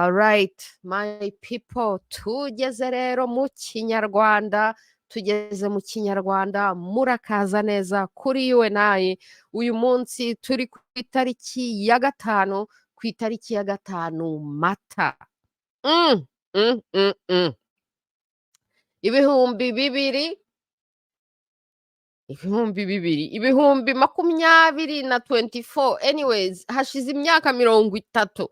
Alright, my people, tugeze rero mu Kinyarwanda, tugeze mu Kinyarwanda, murakaza neza kuri UNI. Uyu munsi turi ku itariki ya gatanu, ku itariki ya gatanu Mata. Mm, mm, mm, mm. Ibihumbi bibiri, ibihumbi 2024. Anyways, hashize imyaka 30.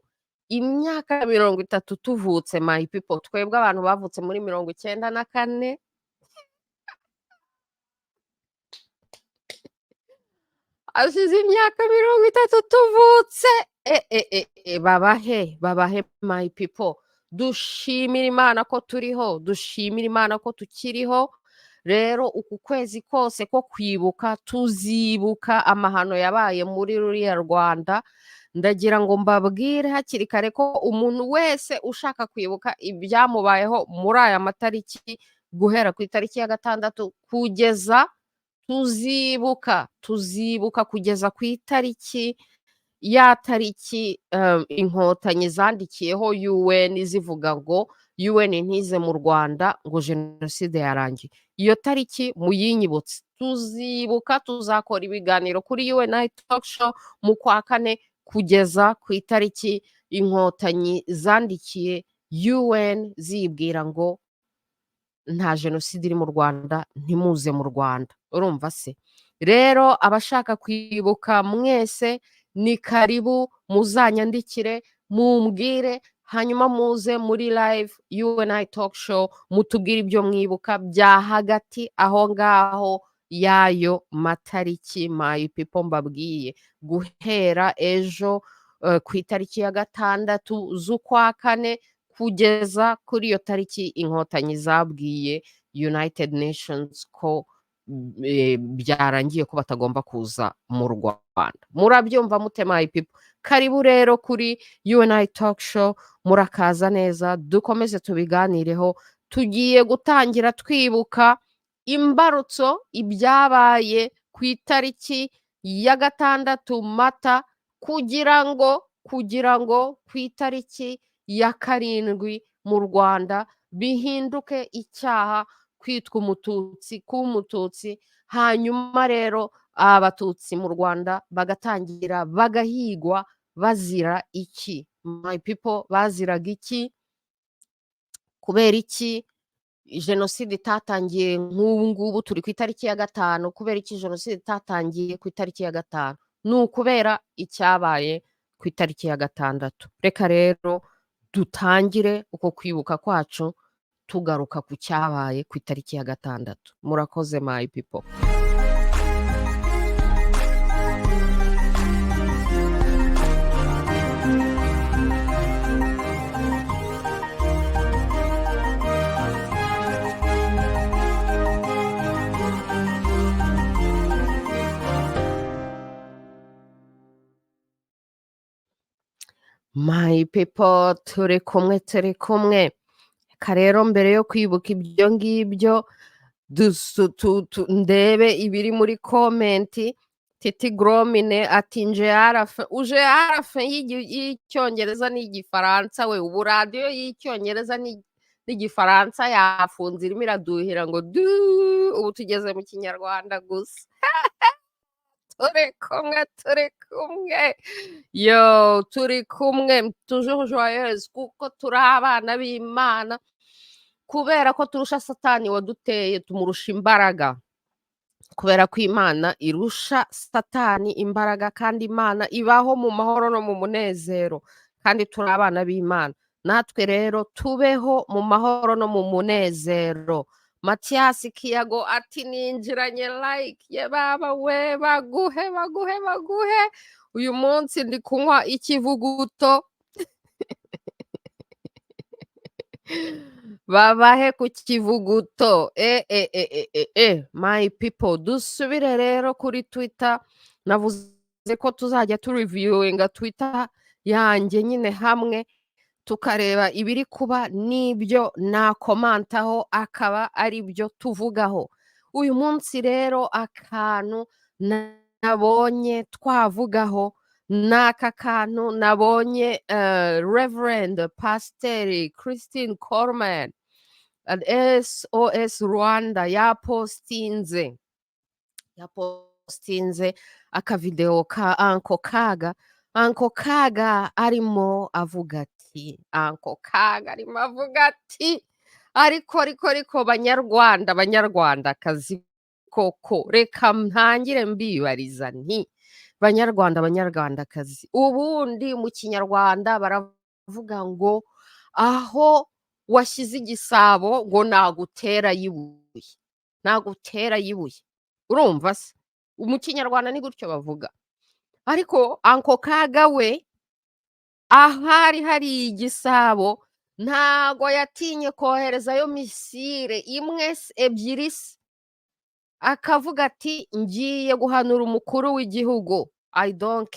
Imyaka 30 tuvutse my people. Twebwe abantu bavutse muri 94. Hashize imyaka 30 tuvutse. Babahe my people. Dushimira Imana ko turiho, dushimira Imana ko tukiriho. Rero uku kwezi kose ko kwibuka tuzibuka amahano yabaye muri ruriya Rwanda. Ndagira ngo mbabwire hakiri kare ko umuntu wese ushaka kwibuka ibyamubayeho muri aya matariki, guhera ku itariki ya gatandatu kugeza tuzibuka kugeza ku itariki, ya tariki inkotanyi zandikiyeho UN zivuga ngo UN ntize mu Rwanda ngo jenoside yarangiye. Iyo tariki muyinyibutse, tuzibuka, tuzakora ibiganiro kuri UNI Talk Show mu kwa kane kugeza ku itariki inkotanyi zandikiye UN zibwira ngo nta jenoside iri mu Rwanda, ntimuze mu Rwanda. Urumva se? Rero abashaka kwibuka mwese ni karibu, muzanyandikire mumbwire, hanyuma muze muri live UNI Talk Show mutubwire ibyo mwibuka bya hagati aho ngaho yayo matariki my people mbabwiye, guhera ejo ku itariki ya gatandatu z'ukwa kane kugeza kuri iyo tariki inkotanyi zabwiye United Nations ko byarangiye ko batagomba kuza mu Rwanda. Murabyumva mute my people? Karibu rero kuri UNI Talk Show, murakaza neza, dukomeze tubiganireho. Tugiye gutangira twibuka imbarutso ibyabaye ku itariki ya gatandatu Mata kugira ngo ku itariki ya karindwi mu Rwanda bihinduke icyaha kwitwa umututsi, kuba umututsi. Hanyuma rero abatutsi mu Rwanda bagatangira bagahigwa bazira iki? My people, baziraga iki? Kubera iki jenoside itatangiye nk'ubu ngubu turi ku itariki ya gatanu? Kubera iki jenoside itatangiye ku itariki ya gatanu? Ni ukubera icyabaye ku itariki ya gatandatu. Reka rero dutangire uko kwibuka kwacu tugaruka ku cyabaye ku itariki ya gatandatu. Murakoze my people. My people, turi kumwe. Rero mbere yo kwibuka ibyo ngibyo ndebe ibiri muri komenti. Titi Gromine ati uje arafe y'icyongereza n'igifaransa we, ubu radiyo y'icyongereza n'igifaransa yafunze irimo iraduhira ngo ubu tugeze mu Kinyarwanda gusa. turi kumwe yo, turi kumwe, toujours joyeuse, kuko turi abana b'Imana, kubera ko turusha Satani waduteye tumurusha imbaraga, kubera ko Imana irusha Satani imbaraga, kandi Imana ibaho mu mahoro no mu munezero, kandi turi abana b'Imana. Natwe rero tubeho mu mahoro no mu munezero. Mathias Kiyago ati ninjiranye like ye baba we, baguhe. Uyu munsi ndi kunywa ikivuguto. Babahe ku kivuguto. My people, dusubire rero kuri Twitter. Navuze ko tuzajya tureviewinga Twitter yanjye nyine hamwe, tukareba ibiri kuba n'ibyo nakomantaho akaba ari byo tuvugaho. Uyu munsi rero akantu nabonye twavugaho n'aka kantu nabonye Reverend Pasiteri Christine Coleman SOS Rwanda yapostinze akavideo ka Uncle Kaga arimo avuga ati ariko banyarwandakazi koko reka ntangire mbibariza nti banyarwandakazi ubundi mu kinyarwanda baravuga ngo aho washyize igisabo ngo nagutera yibuye urumva se mu kinyarwanda ni gutyo bavuga ariko Uncle Kaga we ahari hari igisabo ntago yatinye koherezayo misile imwe ebyiri akavuga ati ngiye guhanura umukuru w'igihugu I don't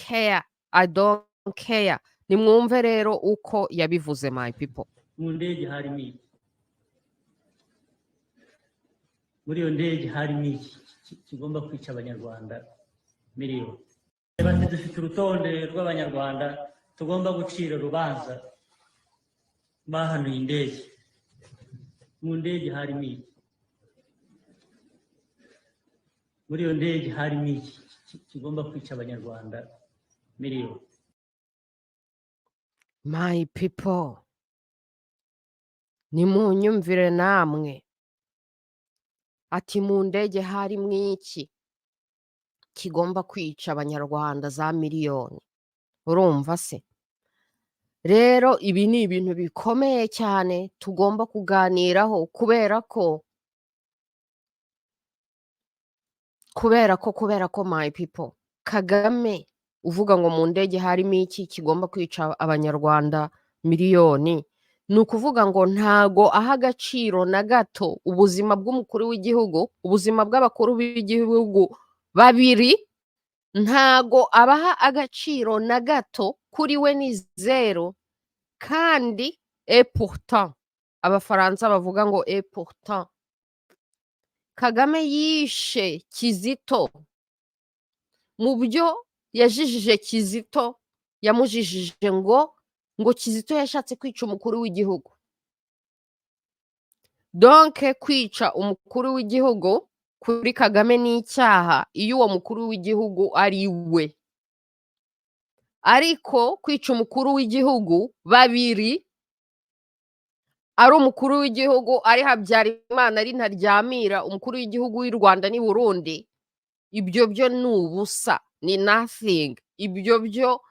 care nimwumve rero uko yabivuze my people. Mu ndege harimo iki? Muri iyo ndege harimo iki kigomba kwica abanyarwanda miliyoni? Bati dufite urutonde rw'abanyarwanda tugomba gucira urubanza bahanuye indege. Mu ndege harimo iki? Muri iyo ndege harimo iki kigomba kwica abanyarwanda miliyoni? My people, nimunyumvire namwe ati mu ndege harimo iki kigomba kwica abanyarwanda za miliyoni, urumva se? Rero ibi ni ibintu bikomeye cyane tugomba kuganiraho kubera ko my people, Kagame uvuga ngo mu ndege harimo iki kigomba kwica abanyarwanda miliyoni, ni ukuvuga ngo ntago aha agaciro na gato ubuzima bw'umukuru w'igihugu, ubuzima bw'abakuru b'igihugu babiri, ntago abaha agaciro na gato, kuri we ni zero. Kandi pourtant abafaransa bavuga ngo pourtant Kagame yishe Kizito. Mu byo yajijije Kizito, yamujijije ngo Kizito yashatse kwica umukuru w'igihugu. Donc kwica umukuru w'igihugu kuri Kagame ni icyaha iyo uwo mukuru w'igihugu ari we. Ariko kwica umukuru w'igihugu babiri, ari umukuru w'igihugu ari Habyarimana ari Ntaryamira, umukuru w'igihugu w'u Rwanda ni Burundi, ibyo byo ni ubusa, ni nothing. Ibyo byo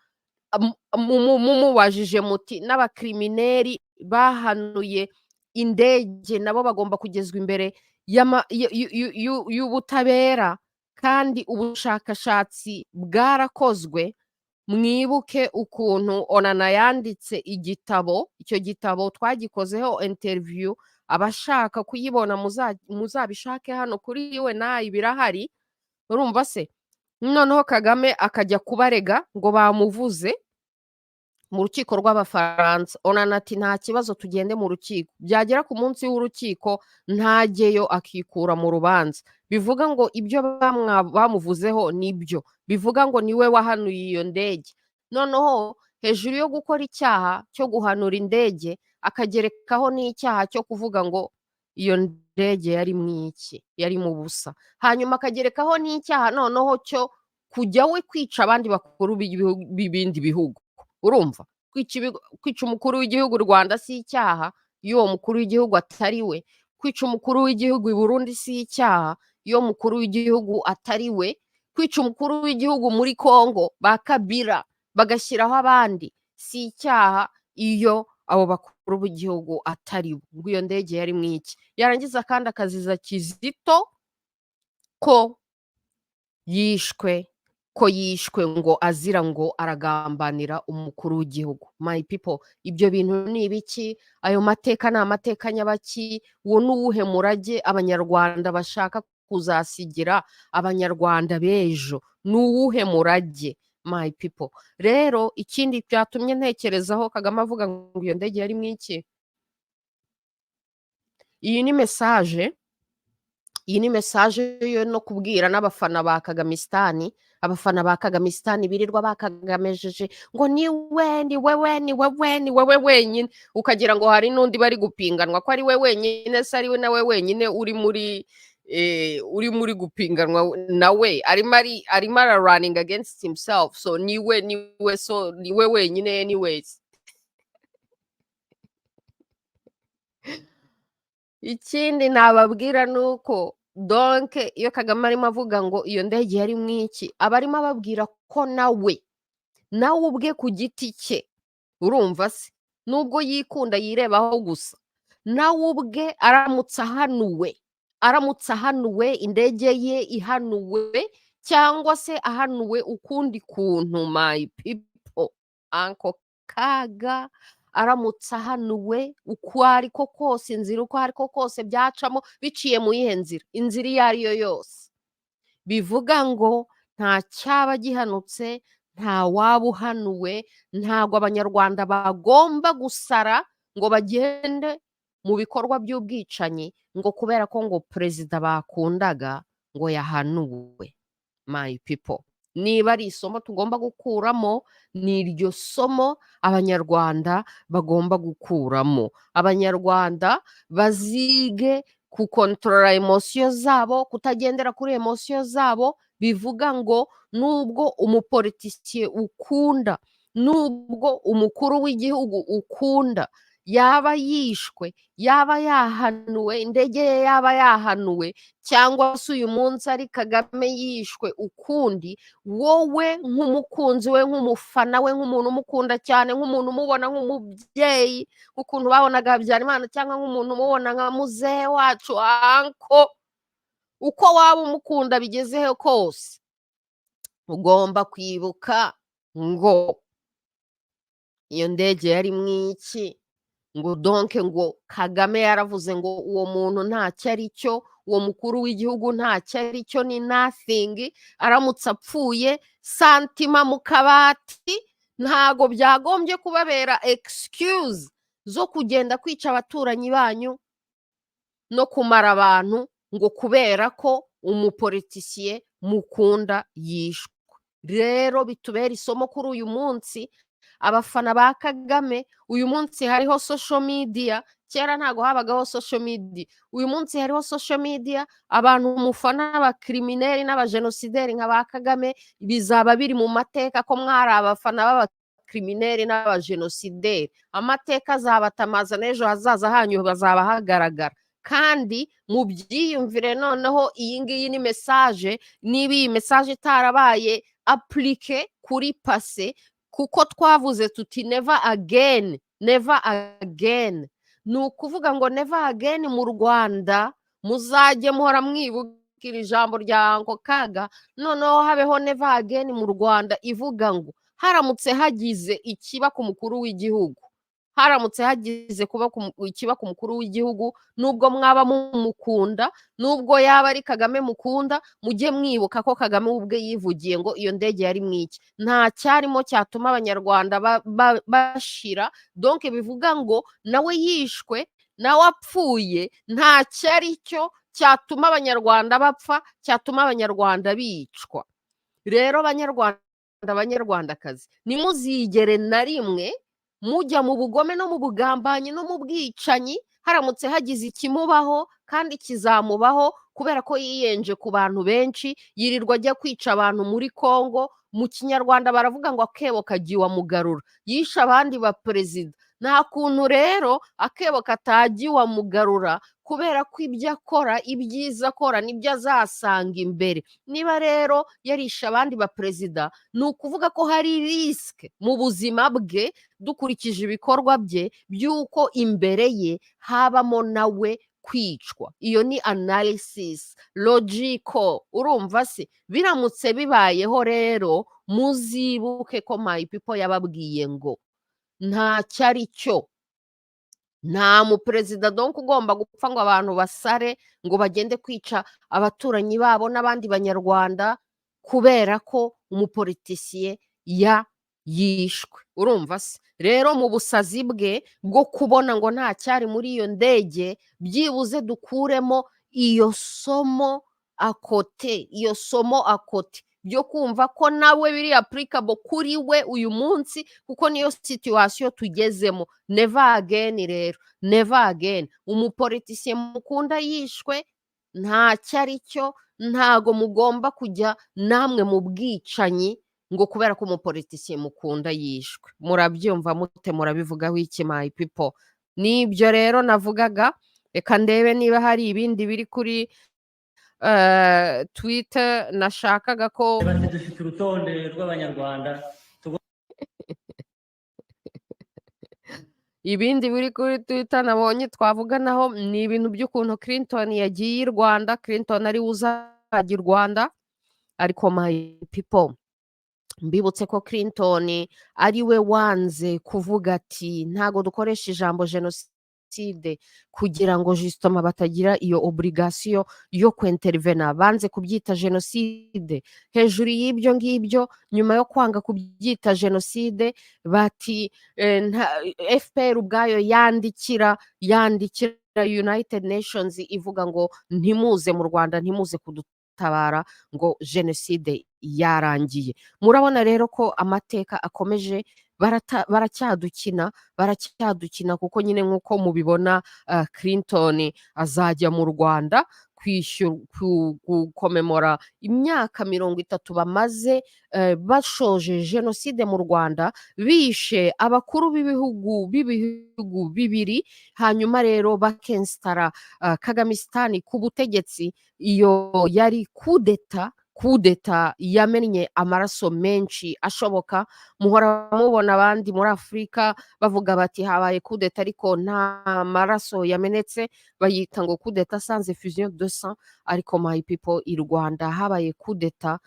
mumubajije muti n'abakrimineri bahanuye indege nabo bagomba kugezwa imbere y'ubutabera, kandi ubushakashatsi bwarakozwe. Mwibuke ukuntu Onana yanditse igitabo, icyo gitabo twagikozeho interview, abashaka kuyibona muzabishake hano kuri UNI birahari, urumva se? Noneho Kagame akajya kubarega ngo bamuvuze mu rukiko rw'Abafaransa. Onana ati nta kibazo tugende mu rukiko, byagera ku munsi w'urukiko ntajyeyo akikura mu rubanza. Bivuga ngo ibyo bamuvuzeho nibyo, bivuga ngo niwe wahanuye iyo ndege. Noneho hejuru yo gukora icyaha cyo guhanura indege akagerekaho n'icyaha cyo kuvuga ngo iyo ndege yari mwiki, yari mu busa. Hanyuma akagerekaho n'icyaha noneho cyo kujya we kwica abandi bakuru b'ibindi bihugu. Urumva? Kwica umukuru w'igihugu Rwanda si icyaha iyo uwo mukuru w'igihugu atari we. Kwica umukuru w'igihugu i Burundi si icyaha iyo mukuru w'igihugu atari we. Kwica umukuru w'igihugu muri Kongo ba Kabila bagashyiraho abandi si icyaha iyo abo bakuru b'igihugu atari we. Ngo iyo ndege yari mwiki. Yarangiza kandi akaziza Kizito ko yishwe ngo azira ngo aragambanira umukuru w'igihugu. My people, ibyo bintu ni ibiki? Ayo mateka ni amateka nyabaki? Uwo ni uwuhe murage abanyarwanda bashaka kuzasigira abanyarwanda b'ejo? Ni uwuhe murage my people? Rero ikindi byatumye ntekerezaho Kagame avuga ngo iyo ndege yari mwiki, iyi ni message yo no kubwira n'abafana ba Kagamisitani abafana ba Kagamistan birirwa bakagamejeje ngo ni wewe wenyine, ukagira ngo hari n'undi bari gupinganwa ko ari we wenyine, se ari we nawe wenyine uri muri gupinganwa nawe, arimo running against himself, so niwe wenyine anyways. Ikindi nababwira nuko donc iyo Kagame arimo avuga ngo iyo ndege yari mwiki, aba arimo ababwira ko nawe ubwe ku giti cye, urumva se, nubwo yikunda yirebaho gusa, nawe ubwe aramutse ahanuwe indege ye ihanuwe, cyangwa se ahanuwe ukundi kuntu, my people, Uncle Kaga aramutse ahanuwe uko ariko kose, inzira uko ariko kose byacamo, biciye mu yihe nzira, inzira iyo ariyo yose, bivuga ngo nta cyaba gihanutse, nta waba uhanuwe, ntago abanyarwanda bagomba gusara ngo bagende mu bikorwa by'ubwicanyi ngo kubera ko ngo perezida bakundaga ngo yahanuwe. My people, niba ari isomo tugomba gukuramo, ni iryo somo abanyarwanda bagomba gukuramo. Abanyarwanda bazige kukontorora emosiyo zabo, kutagendera kuri emosiyo zabo, bivuga ngo nubwo umupolitisiye ukunda, nubwo umukuru w'igihugu ukunda yaba yishwe, yaba yahanuwe, indege ye yaba yahanuwe, cyangwa se uyu munsi ari Kagame yishwe ukundi, wowe nk'umukunzi we, nk'umufana we, nk'umuntu umukunda cyane, nk'umuntu umubona nk'umubyeyi, nk'ukuntu babonaga Habyarimana, cyangwa nk'umuntu umubona nka muzehe wacu anko, uko waba umukunda bigezeho kose, ugomba kwibuka ngo iyo ndege yari mwiki, ngo donc ngo Kagame yaravuze ngo uwo muntu ntacyo ari cyo, uwo mukuru w'igihugu ntacyo ari cyo, ni nothing, aramutse apfuye santima mu kabati, ntago byagombye kubabera excuse zo kugenda kwica abaturanyi banyu no kumara abantu ngo kubera ko umupolitisiye mukunda yishwe. Rero bitubera isomo kuri uyu munsi, abafana ba Kagame, uyu munsi hariho social media, kera ntago habagaho social media, uyu munsi hariho social media, abantu umufana n'abakrimineri n'abajenosideri nka ba Kagame bizaba biri mu mateka ko mwari abafana b'abakrimineri n'abajenosideri, amateka azabatamaza n'ejo hazaza hanyu bazaba hagaragara. Kandi mu byiyumvire noneho, iyi ngiyi ni message, niba iyi message itarabaye applique kuri passé, kuko twavuze tuti never again, never again, ni ukuvuga ngo never again mu Rwanda muzajye muhora mwibukira ijambo rya Uncle Kaga, noneho habeho never again mu Rwanda ivuga ngo haramutse hagize ikiba ku mukuru w'igihugu, haramutse hagize ikiba ku mukuru w'igihugu, nubwo mwaba mumukunda, nubwo yaba ari Kagame mukunda, mujye mwibuka ko Kagame ubwe yivugiye ngo iyo ndege yari mwiki, nta cyarimo cyatuma abanyarwanda bashira, donc bivuga ngo nawe yishwe, nawe apfuye, nta cyari cyo cyatuma abanyarwanda bapfa, cyatuma abanyarwanda bicwa. Rero banyarwandakazi, nimuzigere na rimwe mujya mu bugome no mu bugambanyi no mu bwicanyi, haramutse hagize ikimubaho kandi kizamubaho, kubera ko yiyenje ku bantu benshi, yirirwa ajya kwica abantu muri Kongo. Mu Kinyarwanda baravuga ngo akebo kagiwa mugarura, yishe abandi ba perezida. Nta kuntu rero akebo katagiwa mugarura, kubera ko ibyo akora, ibyiza akora nibyo azasanga imbere. Niba rero yarisha abandi ba perezida, ni ukuvuga ko hari risque mu buzima bwe, dukurikije ibikorwa bye, by'uko imbere ye habamo nawe kwicwa. Iyo ni analysis logical, urumva se. Biramutse bibayeho rero, muzibuke ko my people yababwiye ngo ntacyo ari cyo, nta muperezida donc ugomba gupfa ngo abantu basare ngo bagende kwica abaturanyi babo n'abandi banyarwanda kubera ko umupolitisiye yishwe, urumva se. Rero mu busazi bwe bwo kubona ngo nta cyari muri iyo ndege, byibuze dukuremo iyo somo akote, iyo somo akote. byo kumva ko nawe biri applicable kuri we uyu munsi kuko niyo situation tugezemo. Never again rero, never again. Umupolitician mukunda yishwe ntacyo ari cyo, ntago mugomba kujya namwe mu bwicanyi ngo kubera ko umupolitician mukunda yishwe. Murabyumva mute? Murabivugaho iki my people? Nibyo rero navugaga, reka ndebe niba hari ibindi biri kuri Twitter nashakaga ko bati dufite urutonde rw'abanyarwanda ibindi biri kuri Twitter nabonye twavuganaho ni ibintu by'ukuntu Clinton yagiye i Rwanda. Clinton ari uzajya i Rwanda, ariko my people mbibutse ko Clinton ari we wanze kuvuga ati ntago dukoresha ijambo jenoside kugira ngo justement batagira iyo obligation yo kwentervena. Banze kubyita jenoside. Hejuru y'ibyo ngibyo, nyuma yo kwanga kubyita jenoside, bati FPR ubwayo yandikira United Nations ivuga ngo ntimuze mu Rwanda, ntimuze kudutabara, ngo jenoside yarangiye. Murabona rero ko amateka akomeje baracyadukina kuko nyine nk'uko mubibona Clinton azajya mu Rwanda gukomemora imyaka 30 bamaze bashoje jenoside mu Rwanda, bishe abakuru b'ibihugu bibiri, hanyuma rero bakenstara Kagamisitani ku butegetsi. Iyo yari kudeta yamennye amaraso menshi ashoboka. Muhora mubona abandi muri Afurika bavuga bati habaye kudeta ariko nta maraso yamenetse, bayita ngo kudeta sans effusion de sang. Ariko my people, i Rwanda habaye kudeta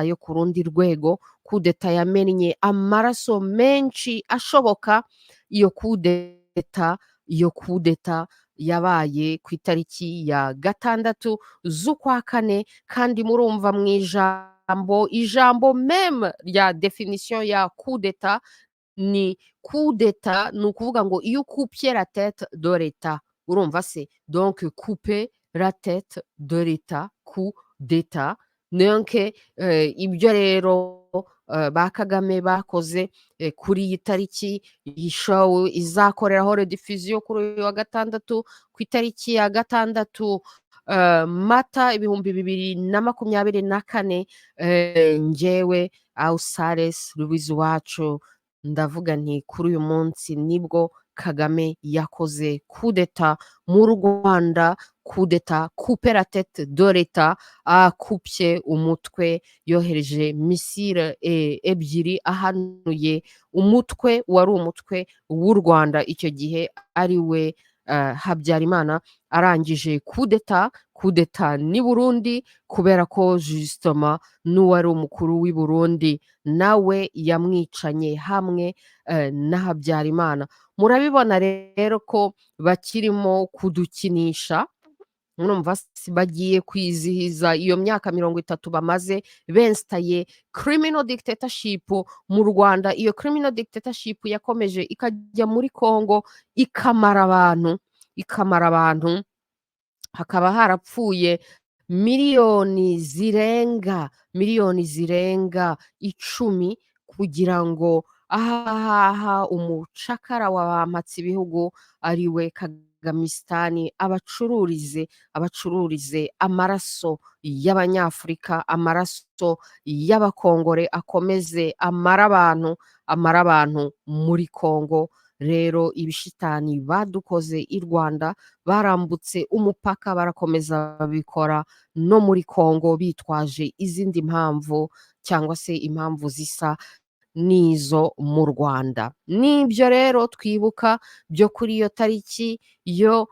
yo ku rundi rwego, kudeta yamennye amaraso menshi ashoboka. Iyo kudeta yabaye ku itariki ya 6 z'ukwa 4, kandi murumva mu ijambo meme rya definition ya kudeta ni kudeta, ni ukuvuga ngo iyo coupé la tête de l'État. Urumva se? Donc couper la tête de l'État, coup d'état. Donc ibyo rero ba Kagame bakoze kuri iyi tariki, iyi show izakoreraho rediffusion kuri uyu wa 6 ku itariki ya 6 Mata 2024. Njyewe Ausales Louise wacu ndavuga nti kuri uyu munsi nibwo Kagame yakoze kudeta mu Rwanda, kudeta couper la tête de l'État, akupye umutwe, yohereje misile ebyiri, ahanuye umutwe wari umutwe w'u Rwanda icyo gihe ari we Habyarimana. Arangije kudeta ni Burundi, kubera ko justement n'uwari umukuru w'i Burundi nawe yamwicanye hamwe na Habyarimana. Murabibona rero ko bakirimo kudukinisha. Murumva bagiye kwizihiza iyo myaka 30 bamaze benstaye criminal dictatorship mu Rwanda. Iyo criminal dictatorship yakomeje ikajya muri Congo ikamara abantu, hakaba harapfuye miliyoni zirenga 10 kugira ngo ahaha umucakara wabampatse ibihugu ari we Kagamisitani abacururize amaraso y'Abanyafurika, amaraso y'Abakongore, akomeze amara abantu muri Congo. Rero ibishitani badukoze i Rwanda, barambutse umupaka barakomeza babikora no muri Congo bitwaje izindi mpamvu, cyangwa se impamvu zisa n'izo mu Rwanda. Nibyo rero twibuka byo kuri iyo tariki yo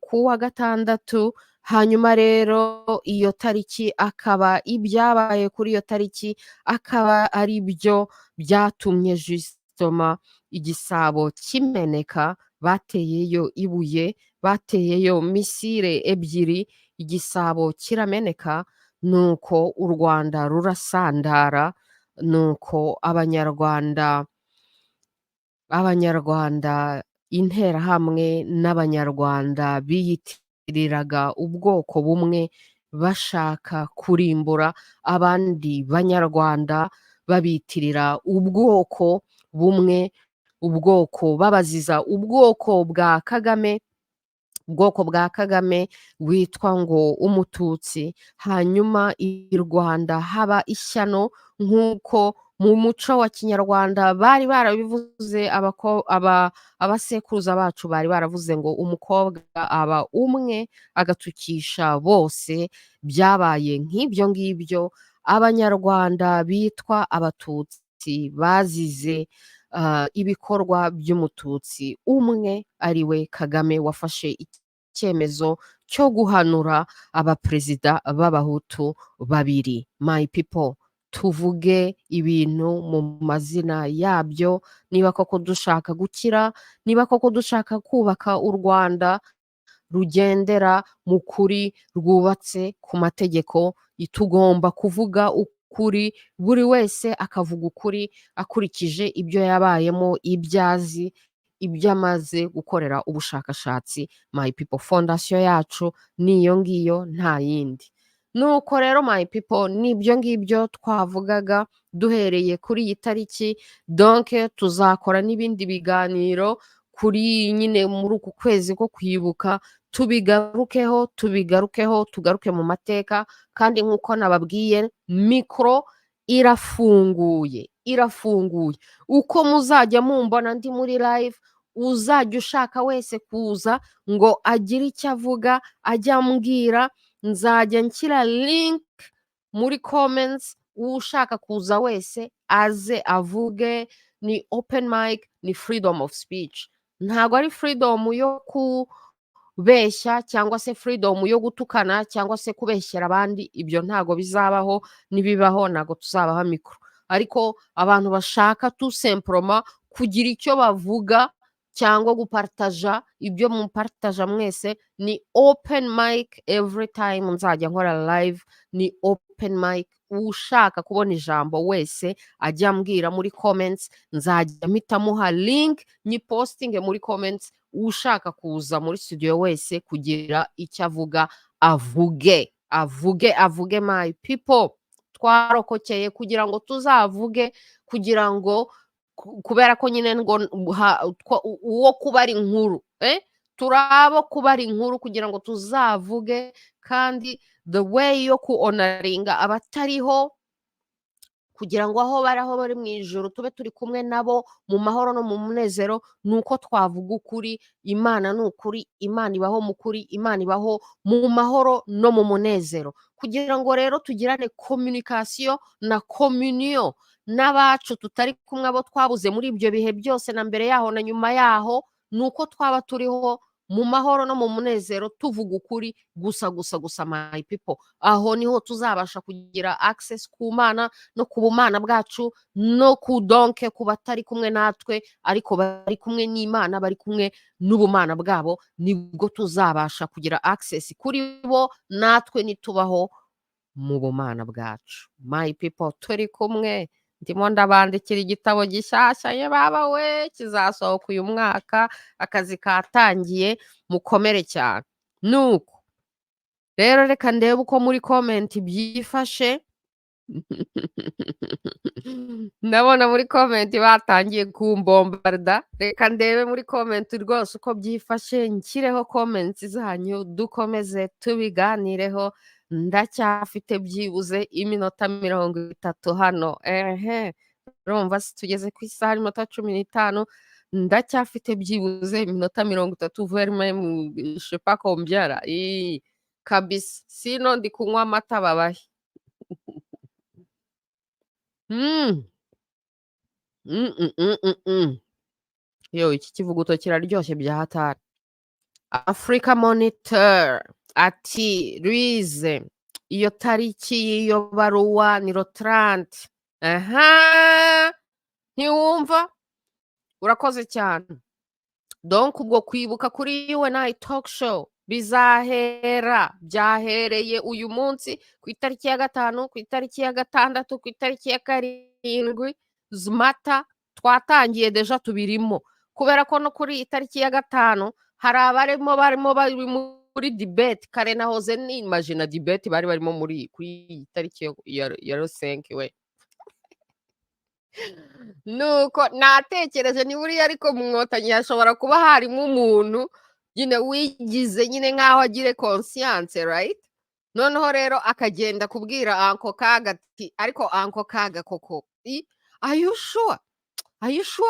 kuwa 6. Hanyuma rero iyo tariki akaba ibyabaye kuri iyo tariki akaba ari byo byatumye justement igisabo kimeneka. Bateyeyo ibuye, bateyeyo misile ebyiri, igisabo kirameneka, nuko u Rwanda rurasandara, nuko abanyarwanda interahamwe n'abanyarwanda biyitiriraga ubwoko bumwe bashaka kurimbura abandi banyarwanda babitirira ubwoko bumwe, ubwoko babaziza ubwoko bwa Kagame, ubwoko bwa Kagame witwa ngo umututsi, hanyuma i Rwanda haba ishyano nk'uko mu muco wa kinyarwanda bari barabivuze abasekuruza bacu bari baravuze ngo umukobwa aba umwe agatukisha bose, byabaye nk'ibyo ngibyo, abanyarwanda bitwa abatutsi bazize ibikorwa by'umututsi umwe ari we Kagame wafashe icyemezo cyo guhanura abaperezida b'abahutu babiri. My people, tuvuge ibintu mu mazina yabyo, niba koko dushaka gukira, niba koko dushaka kubaka u Rwanda rugendera mu kuri, rwubatse ku mategeko, tugomba kuvuga ukuri, buri wese akavuga ukuri akurikije ibyo yabayemo, ibyo azi, ibyo amaze gukorera ubushakashatsi. My people, fondasiyo yacu ni iyo ngiyo nta yindi. Nuko rero my people, n'ibyo ngibyo twavugaga duhereye kuri iyi tariki, donc tuzakora n'ibindi biganiro kuri nyine muri uku kwezi ko kwibuka, tubigarukeho, tugaruke mu mateka, kandi nk'uko nababwiye mikoro irafunguye, uko muzajya mumbona ndi muri live, uzajya ushaka wese kuza ngo agire icyo avuga ajye ambwira, nzajya nshyira link muri comments, ushaka kuza wese aze avuge, ni open mic, ni freedom of speech, ntabwo ari freedom yo kubeshya cyangwa se freedom yo gutukana cyangwa se kubeshyera abandi, ibyo ntabwo bizabaho, nibibaho ntabwo tuzabaha mikoro, ariko abantu bashaka tout simplement kugira icyo bavuga cyangwa gupartaja ibyo mupartaja mwese, ni open mic every time nzajya nkora live, ni open mic, ushaka kubona ijambo wese ajya ambwira muri comments, nzajya mpita muha link nyipostinge muri comments, ushaka kuza muri studio wese kugira icyo avuga avuge my people, twarokokeye kugira ngo tuzavuge, kugira ngo kubera ko nyine ngo uwo kubara inkuru, turabo kubara inkuru kugira ngo tuzavuge, kandi the way yo kuonaringa abatariho, kugira ngo aho bari mu ijoro tube turi kumwe nabo mu mahoro no mu munezero, nuko twavuga ukuri. Imana ni ukuri, Imana ibaho mu kuri, Imana ibaho mu mahoro no mu munezero, kugira ngo rero tugirane communication na communion n'abacu tutari kumwe, abo twabuze muri ibyo bihe byose na mbere yaho na nyuma yaho, nuko twaba turiho mu mahoro no mu munezero tuvuga ukuri gusa my people, aho niho tuzabasha kugira access ku Mana no ku bumana bwacu, no ku donke ku batari kumwe natwe ariko bari kumwe n'Imana, bari kumwe n'ubumana bwabo, nibwo tuzabasha kugira access kuri bo, natwe nitubaho mu bumana bwacu. My people, turi kumwe, ndimo ndabandikira igitabo gishyashya, ye baba we, kizasohoka uyu mwaka, akazi katangiye, mukomere cyane. Nuko rero reka ndebe uko muri comment byifashe. Ndabona muri comment batangiye kumbombarda, reka ndebe muri comment rwose uko byifashe, nshyireho comments zanyu, dukomeze tubiganireho. Ndacyafite byibuze iminota 30 hano, urumva tugeze ku isaha y'iminota 15, ndacyafite byibuze iminota 30, vraiment je sais pas combien là, kabisa, sino ndi kunywa amata babahe. Yo, iki kivuguto kiraryoshye bya hatari. Africa Monitor ati Louise, iyo tariki y'iyo baruwa ni 30. Ntiwumva? Urakoze cyane. Donc ubwo kwibuka kuri UNI talk show byahereye uyu munsi ku itariki ya 5, ku itariki ya 6, ku itariki ya 7 Zmata, twatangiye deja tubirimo, kubera ko no kuri itariki ya 5 hari barimo bari muri debate kare nahoze nimagina debate bari barimo kuri iyi tariki ya Rusenke we nuko natekereje ni buriya ariko mu Nkotanyi hashobora kuba harimo umuntu nyine wigize nyine nk'aho agire conscience right noneho rero akagenda kubwira Uncle Kaga ati ariko Uncle Kaga koko are you sure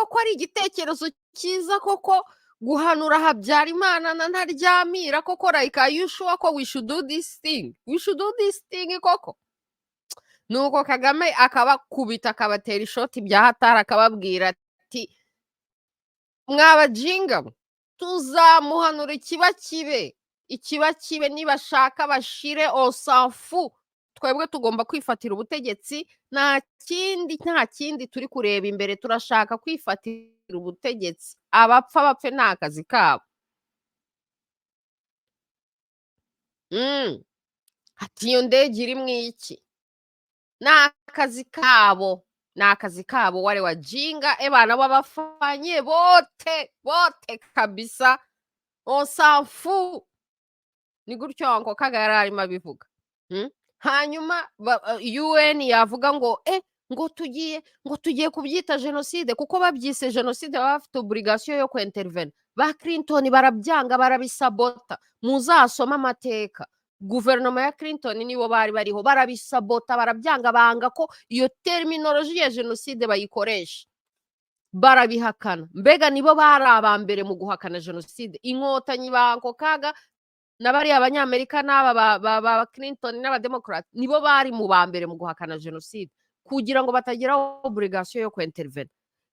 ko ari igitekerezo cyiza koko guhanura Habyarimana na Ntaryamira koko like are you sure ko we should do this thing koko nuko Kagame akabakubita akabatera ishoti bya hatari akababwira ati mwabajinga tuzamuhanura ikiba kibe nibashaka bashire osafu twebwe tugomba kwifatira ubutegetsi nta kindi turi kureba imbere turashaka kwifatira ubutegetsi bapfe nta kazi kabo ati iyo ndege iri mu iki ni akazi kabo wale wajinga bana babafanye bote kabisa osafu ni gutyo ngo Kaga yari arimo abivuga hanyuma UN yavuga ngo ngo tugiye kubyita jenoside kuko babyise jenoside baba bafite obligation yo kwintervene ba Clinton barabyanga barabisabota muzasoma amateka guverinoma ya Clinton nibo bari bariho barabisabota barabyanga banga ko iyo terminology ya jenoside bayikoresha barabihakana mbega nibo bari abambere mu guhakana jenoside Inkotanyi ba Uncle Kaga n'abari abanyamerika n'aba ba Clinton n'abademokrate nibo bari mu bambere mu guhakana jenoside kugira ngo batagira obligation yo kwintervene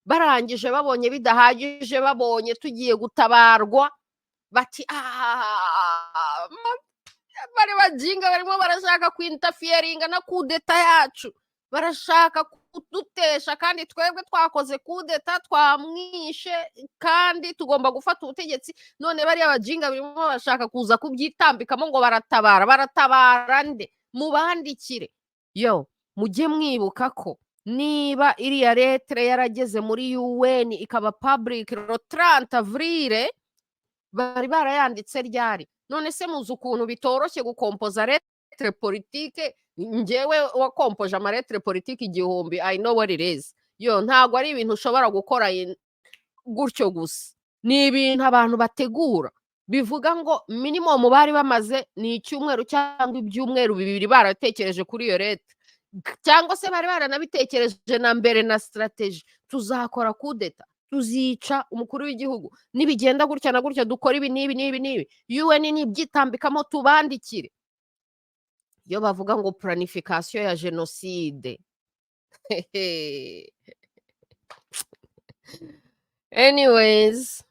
barangije babonye bidahagije babonye tugiye gutabarwa bati bari bajinga barimo barashaka kwinterferinga na kudeta yacu barashaka kudutesha kandi twebwe twakoze kudeta twamwishe kandi tugomba gufata ubutegetsi none bari abajinga barimo bashaka kuza kubyitambikamo ngo baratabara nde mubandikire yo mujye mwibuka ko niba iriya lettre yarageze muri UN ikaba public le 30 avril bari barayanditse ryari none se muzi ukuntu bitoroshye gukompoza lettre politique njyewe wakompoje amalettre politique igihumbi I know what it is yo ntago ari ibintu ushobora gukora gutyo gusa ni ibintu abantu bategura bivuga ngo minimum bari bamaze ni icyumweru cyangwa ibyumweru bibiri baratekereje kuri iyo lettre cyangwa se bari baranabitekereje na mbere na strategy tuzakora kudeta tuzica umukuru w'igihugu nibigenda gutya na gutya dukora ibi nibi UN nibyitambikamo tubandikire yo bavuga ngo planification ya jenoside anyways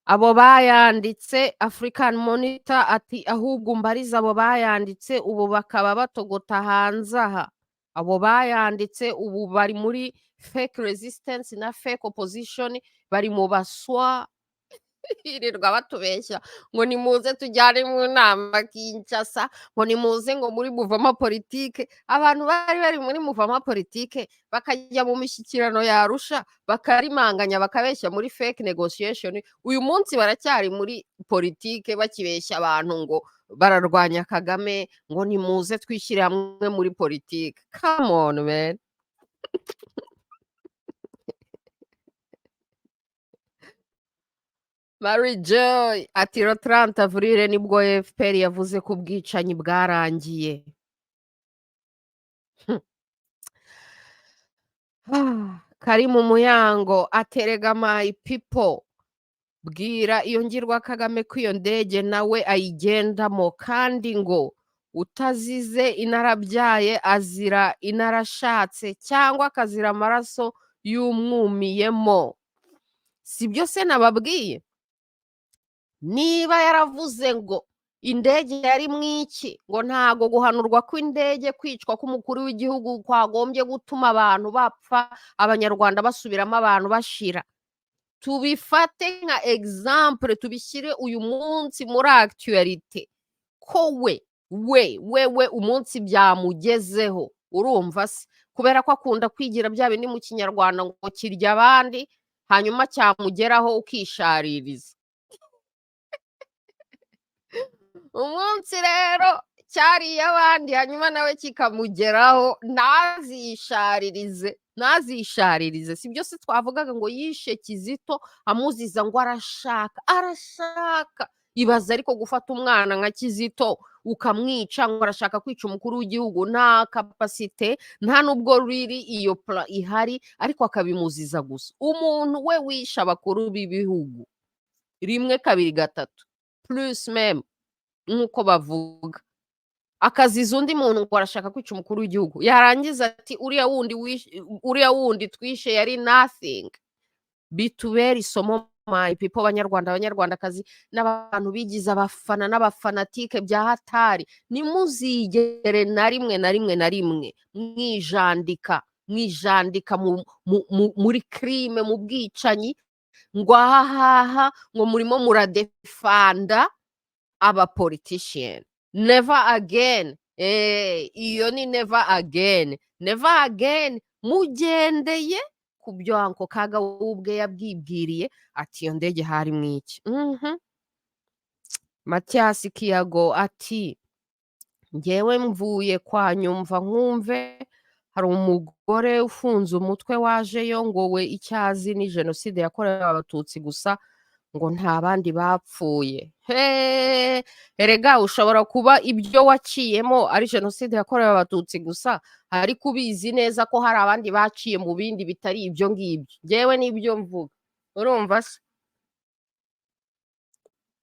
abo bayanditse African Monitor ati ahubwo mbariza abo bayanditse ubu bakaba batogota hanze aha abo bayanditse ubu bari muri fake resistance na fake opposition bari mu baswa irirwa batubeshya ngo nimuze tujyane mu nama Kinshasa ngo nimuze ngo muri muvama politike abantu bari muri muvama politike bakajya mu mishyikirano ya Arusha bakarimanganya bakabeshya muri fake negotiation uyu munsi baracyari muri politike bakibeshya abantu ngo bararwanya Kagame ngo nimuze twishyire hamwe muri politike come on man Mary Joy ati le 30 avril nibwo FPR yavuze ko ubwicanyi bwarangiye kari mu muyango aterega my people bwira iyo ngirwa Kagame ko iyo ndege nawe ayigendamo kandi ngo utazize inarabyaye azira inarashatse cyangwa akazira amaraso y'umwumiyemo sibyo se nababwiye niba yaravuze ngo indege yari mwiki ngo ntago guhanurwa kw'indege kwicwa k'umukuru w'igihugu kwagombye gutuma abantu bapfa abanyarwanda basubiramo abantu bashira tubifate nka example tubishyire uyu munsi muri actualité ko we umunsi byamugezeho urumva se kubera ko akunda kwigira bya bindi mu kinyarwanda ngo kirya abandi hanyuma cyamugeraho ukishaririza umunsi rero cyariye abandi hanyuma nawe kikamugeraho ntazisharirize si byo se twavugaga ngo yishe Kizito amuziza ngo arashaka ibaza ariko gufata umwana nka Kizito ukamwica ngo arashaka kwica umukuru w'igihugu nta kapasite nta nubwo riri iyo plan ihari ariko akabimuziza gusa umuntu we wishe abakuru b'ibihugu rimwe kabiri gatatu plus meme nk'uko bavuga akaziza undi muntu ngo arashaka kwica umukuru w'igihugu yarangiza ati uriya wundi twishe yari nothing. Bitubere isomo my people banyarwandakazi n'abantu bigize abafana n'abafanatike bya hatari nimuzigere na rimwe mwijandika muri crime mu bwicanyi ngo ahahaha ngo murimo muradefanda aba politician never again. Iyo ni never again mugendeye ku byo Uncle Kaga ubwe yabwibwiriye ati iyo ndege hari mwiki. Mathias Kiyago ati ngewe mvuye kwa nyumva nkumve hari umugore ufunze umutwe wajeyo ngo we icyazi ni jenoside yakorewe abatutsi gusa ngo nta bandi bapfuye. Erega ushobora kuba ibyo waciyemo ari jenoside yakorewe abatutsi gusa ariko ubizi neza ko hari abandi baciye mu bindi bitari ibyo ngibyo. Ngewe n'ibyo mvuga urumva se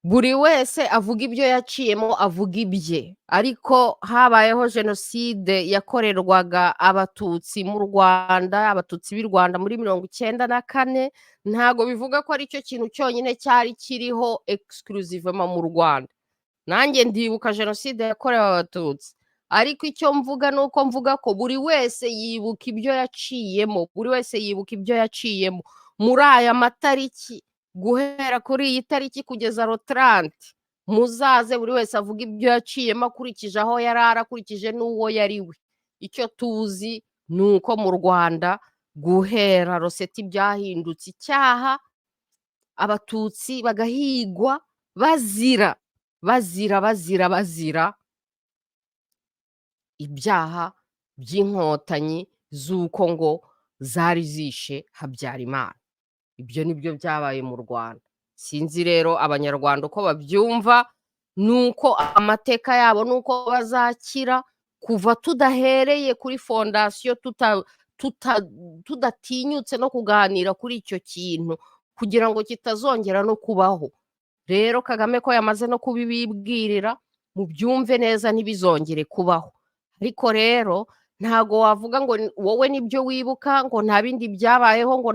buri wese avuga ibyo yaciyemo avuga ibye ariko habayeho jenoside yakorerwaga abatutsi mu Rwanda abatutsi b'i Rwanda muri 1994 ntago bivuga ko ari cyo kintu cyonyine cyari kiriho exclusivement mu Rwanda. Nanjye ndibuka jenoside yakorewe abatutsi ariko icyo mvuga nuko mvuga ko buri wese yibuka ibyo yaciyemo muri aya matariki guhera kuri iyi tariki kugeza ro 30 muzaze buri wese avuga ibyo yaciyemo akurikije aho yari arakurikije n'uwo yari we. Icyo tuzi nuko mu Rwanda guhera roseti byahindutse icyaha abatutsi bagahigwa bazira ibyaha by'inkotanyi z'uko ngo zari zishe Habyarimana. Ibyo nibyo byabaye mu Rwanda. Sinzi rero abanyarwanda uko babyumva nuko amateka yabo nuko bazakira kuva tudahereye kuri fondasiyo tudatinyutse no kuganira kuri icyo kintu kugira ngo kitazongera no kubaho. Rero Kagame ko yamaze no kubibibwirira mubyumve neza ntibizongere kubaho. Ariko rero ntago wavuga ngo wowe nibyo wibuka ngo nta bindi byabayeho ngo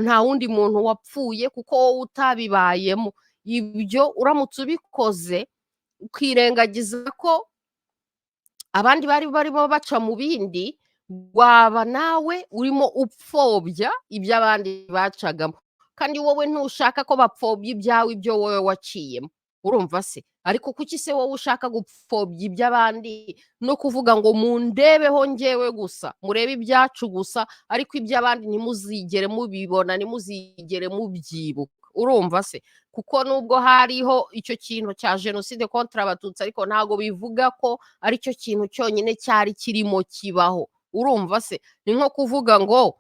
nta wundi muntu wapfuye kuko wowe utabibayemo. Ibyo uramutse ubikoze ukirengagiza ko abandi bari barimo baca mu bindi waba nawe urimo upfobya ibyo abandi bacagamo kandi wowe ntushaka ko bapfobya ibyawe ibyo wowe waciyemo. Urumva se ariko kuki se wowe ushaka gupfobya iby'abandi no kuvuga ngo mundebeho ngewe gusa murebe ibyacu gusa ariko iby'abandi ntimuzigere mubibona ntimuzigere mubyibuka. Urumva se kuko nubwo hariho icyo kintu cya jenoside kontra abatutsi ariko ntago bivuga ko ari cyo kintu cyonyine cyari kirimo kibaho. Urumva se ni nko kuvuga ngo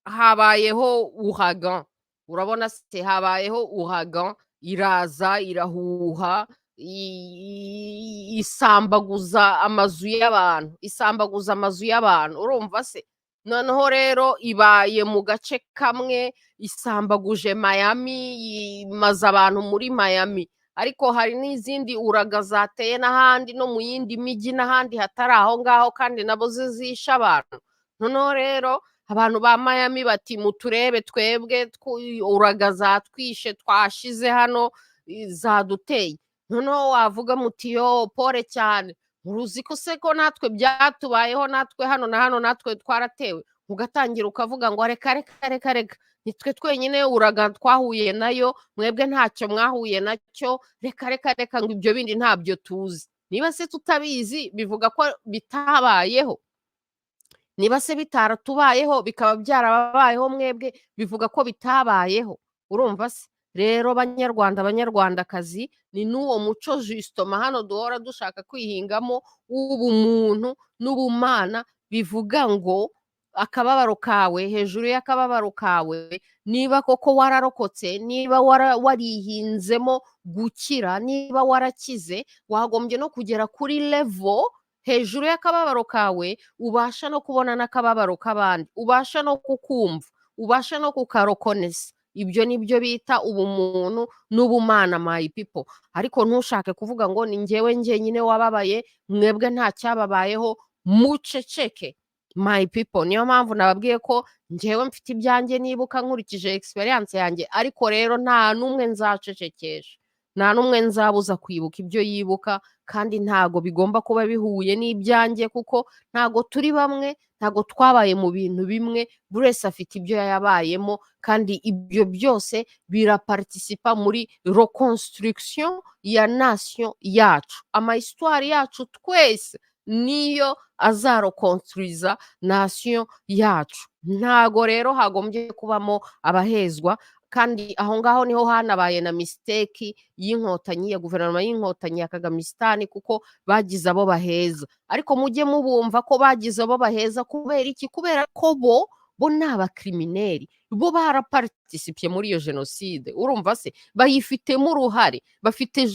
habayeho ouragan. Urabona se habayeho ouragan iraza irahuha isambaguza amazu y'abantu. Urumva se noneho rero ibaye mu gace kamwe isambaguje Miami imaze abantu muri Miami ariko hari n'izindi uraga zateye n'ahandi no mu yindi mijyi n'ahandi hatari aho ngaho kandi nabo zizisha abantu. Noneho rero abantu ba Miami bati muturebe twebwe uraga zatwishe twashize hano zaduteye. Noneho wavuga muti yo pore cyane muruzi ko se ko natwe byatubayeho natwe hano na hano natwe twaratewe ugatangira ukavuga ngo reka nitwe twenyine uraga twahuye nayo mwebwe ntacyo mwahuye nacyo reka ngo ibyo bindi ntabyo tuzi. Niba se tutabizi bivuga ko bitabayeho. niba se bitaratubayeho bikaba byarababayeho mwebwe bivuga ko bitabayeho, urumva se? Rero banyarwanda banyarwandakazi, ni n'uwo muco justement hano duhora dushaka kwihingamo w'ubumuntu n'ubumana, bivuga ngo akababaro kawe, hejuru y'akababaro kawe, niba koko wararokotse, niba warihinzemo gukira, niba warakize, wagombye no kugera kuri level hejuru y'akababaro kawe, ubasha no kubona n'akababaro k'abandi, ubasha no kukumva, ubasha no kukarokonesa. Ibyo nibyo bita ubumuntu n'ubumana my people. Ariko ntushake kuvuga ngo ni njyewe njyenyine wababaye, mwebwe nta cyababayeho, muceceke my people. Niyo mpamvu nababwiye ko njyewe mfite ibyanjye nibuka nkurikije experience yanjye, ariko rero nta n'umwe nzacecekesha, nta n'umwe nzabuza kwibuka ibyo yibuka, kandi ntago bigomba kuba bihuye n'ibyanjye, kuko ntago turi bamwe, ntago twabaye mu bintu bimwe, buri wese afite ibyo yabayemo, kandi ibyo byose biraparticipa muri reconstruction ya nation yacu. Amahistwari yacu twese niyo azareconstruiza nation yacu. Ntago rero hagombye kubamo abahezwa, kandi aho ngaho niho hanabaye na mistake y'inkotanyi, ya guverinoma y'inkotanyi ya Kagamisitani, kuko bagize abo baheza. Ariko mujye mubumva ko bagize abo baheza kubera iki? Kubera ko bo ni abakrimineri, bo baraparticipiye muri iyo jenoside, urumva se? Bayifitemo uruhare, bafite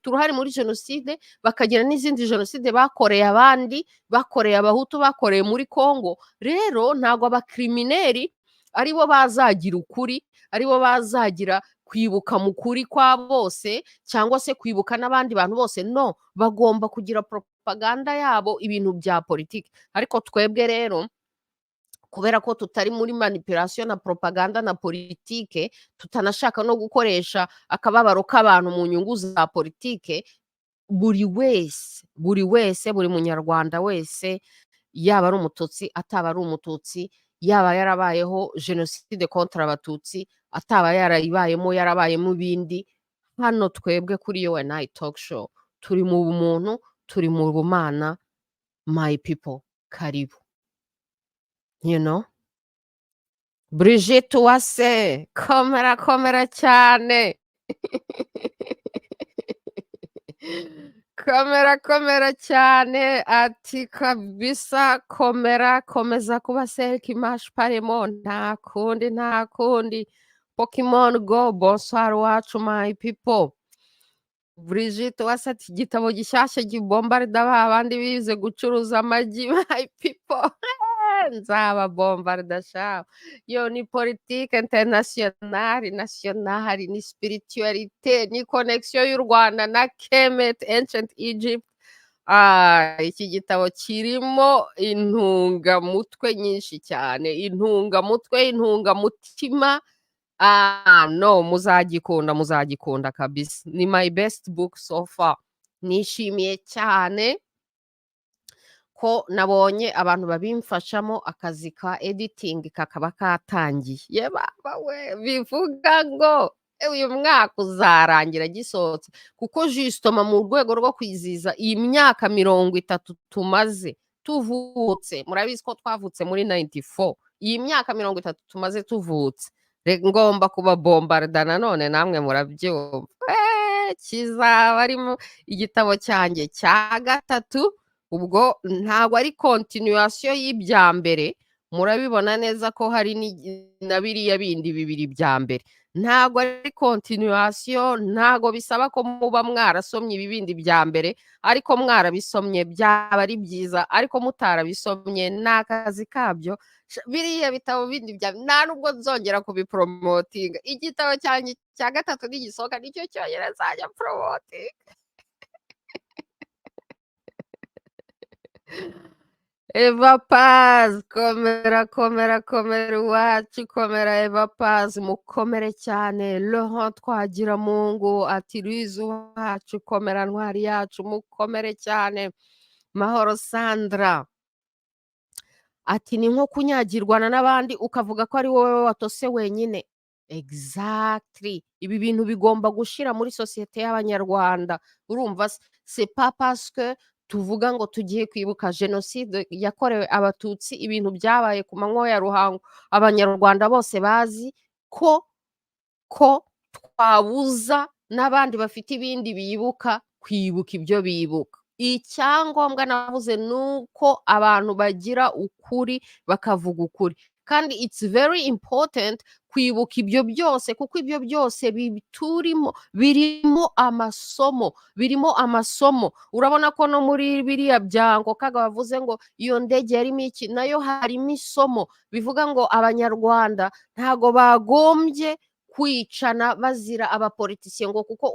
uruhare muri jenoside, bakagira n'izindi jenoside bakoreye abandi, bakoreye abahutu, bakoreye muri Congo. Rero ntago abakrimineri aribo bazagira ukuri, aribo bazagira kwibuka mu kuri kwa bose, cyangwa se kwibuka n'abandi bantu bose. No, bagomba kugira propaganda yabo, ibintu bya politiki. Ariko twebwe rero, kubera ko tutari muri manipulation na propaganda na politike, tutanashaka no gukoresha akababaro k'abantu mu nyungu za politike, buri wese, buri munyarwanda wese, yaba ari umututsi, ataba ari umututsi, yaba yarabayeho jenoside contre abatutsi, ataba yarayibayemo, yarabayemo ibindi, hano twebwe kuri UNI Talk Show turi mu bumuntu, turi mu bumana my people. Karibu. You know? Brigitte Uwase, komera cyane. komera cyane, ati kabisa komeza kuba Selki Mash Paremo, nta kundi. Pokemon Go, bonsoir wacu my people. Brigitte Uwase ati igitabo gishyashya gibombarda ba bandi bize gucuruza amagi my people. Nzaba bombarda shaho. Yo ni politique internationale, nationale, ni spiritualité, ni connexion y'u Rwanda na Kemet, ancient Egypt. Iki gitabo kirimo intungamutwe nyinshi cyane, intungamutima. No, muzagikunda kabisa. Ni my best book so far. Nishimiye cyane ko nabonye abantu babimfashamo, akazi ka editing kakaba katangiye. Ye baba we, bivuga ngo uyu mwaka uzarangira gisohotse, kuko justement mu rwego rwo kwiziza iyi myaka 30 tumaze tuvutse. Murabizi ko twavutse muri 94, iyi myaka 30 tumaze tuvutse, ngomba kuba bombarda nanone, namwe murabyumva. Kizaba arimo igitabo cyanjye cya gatatu. Ubwo ntabwo ari continuation y'ibya mbere, murabibona neza ko hari na biriya bindi bibiri bya mbere. Ntabwo ari continuation, ntabwo bisaba ko muba mwarasomye ibibindi bya mbere, ariko mwarabisomye byaba ari byiza, ariko mutarabisomye n'akazi kabyo. Biriya bitabo bindi bya nta nubwo nzongera kubipromotinga. Igitabo cyanjye cya gatatu nigisohoka nicyo cyonyine nzajya promotinga. Eva Paz, komera iwacu, komera Eva Paz, mukomere cyane. Laurent Twagiramungu ati Louise wacu, komera ntwari yacu, mukomere cyane. Mahoro Sandra ati ni nko kunyagirwana n'abandi ukavuga ko ari wowe watose wenyine. Exactly. Ibi bintu bigomba gushira muri societe y'abanyarwanda. Urumva, c'est pas parce que tuvuga ngo tugiye kwibuka jenoside yakorewe abatutsi, ibintu byabaye ku manywa ya ruhango, abanyarwanda bose bazi ko twabuza n'abandi bafite ibindi bibuka kwibuka ibyo bibuka. Icyangombwa navuze ni uko abantu bagira ukuri bakavuga ukuri, kandi it's very important kwibuka ibyo byose, kuko ibyo byose birimo amasomo. Urabona ko no muri biriya bya Ngoga bavuze ngo iyo ndege yarimo iki, nayo harimo isomo bivuga ngo abanyarwanda ntago bagombye kwicana bazira abapolitisiye, ngo kuko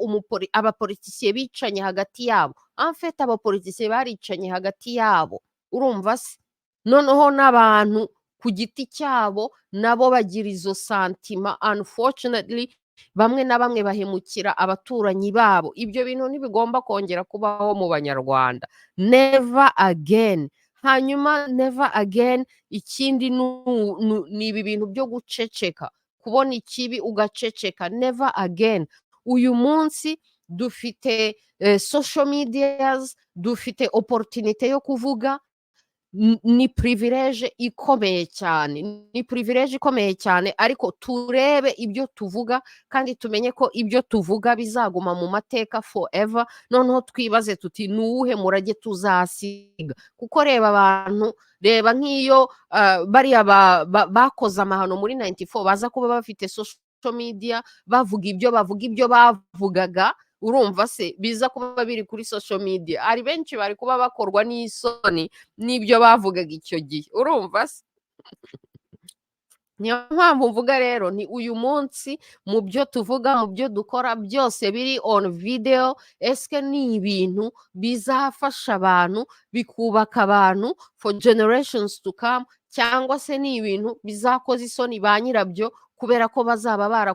abapolitisiye bicanye hagati yabo. En fait abapolitisiye baricanye hagati yabo, urumva se? Noneho n'abantu ku giti cyabo nabo bagira izo santima, unfortunately bamwe na bamwe bahemukira abaturanyi babo. Ibyo bintu ntibigomba kongera kubaho mu banyarwanda, never again. Hanyuma never again, ikindi ni ibi bintu byo guceceka, kubona ikibi ugaceceka, never again. Uyu munsi dufite social medias, dufite opportunité yo kuvuga, ni privilege ikomeye cyane, ariko turebe ibyo tuvuga kandi tumenye ko ibyo tuvuga bizaguma mu mateka forever. Noneho twibaze tuti ni uwuhe murage tuzasiga, kuko reba abantu, reba nk'iyo bariya bakoze amahano muri 94 baza kuba bafite social media bavuga ibyo bavugaga, urumva se, biza kuba biri kuri social media, ari benshi bari kuba bakorwa n'isoni n'ibyo bavugaga icyo gihe, urumva se. Niyo mpamvu mvuga rero ni uyu munsi mu byo tuvuga, mu byo dukora byose biri on video, eske ni ibintu bizafasha abantu, bikubaka abantu for generations to come, cyangwa se ni ibintu bizakoza isoni ba nyirabyo kubera ko bazaba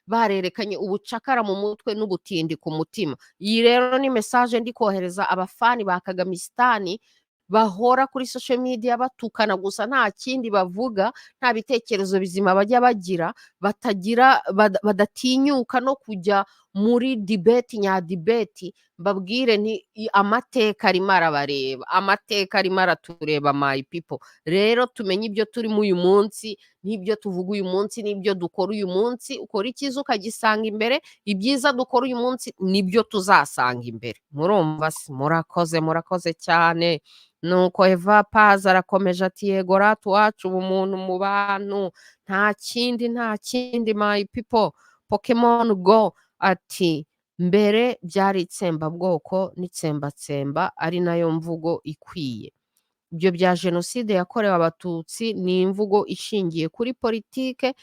barerekanye ubucakara mu mutwe n'ubutindi ku mutima. Iyi rero ni message ndi kohereza abafani ba Kagamisitani bahora kuri social media batukana gusa, nta kindi bavuga, nta bitekerezo bizima bajya bagira, badatinyuka no kujya muri debate debate. Mbabwire ni amateka arimo arabareba, amateka arimo aratureba my people. Rero tumenye ibyo turimo uyu munsi, n'ibyo tuvuga uyu munsi, n'ibyo dukora uyu munsi. Ukora icyiza ukagisanga imbere, ibyiza dukora uyu munsi nibyo tuzasanga imbere. Murumva se? Murakoze cyane. Nuko Eva Paz arakomeje ati yego ratu wacu ubumuntu mu bantu, nta kindi my people. Pokemon Go ati mbere byari itsembabwoko n'itsembatsemba, ari nayo mvugo ikwiye. Ibyo bya jenoside yakorewe abatutsi ni imvugo ishingiye kuri politike,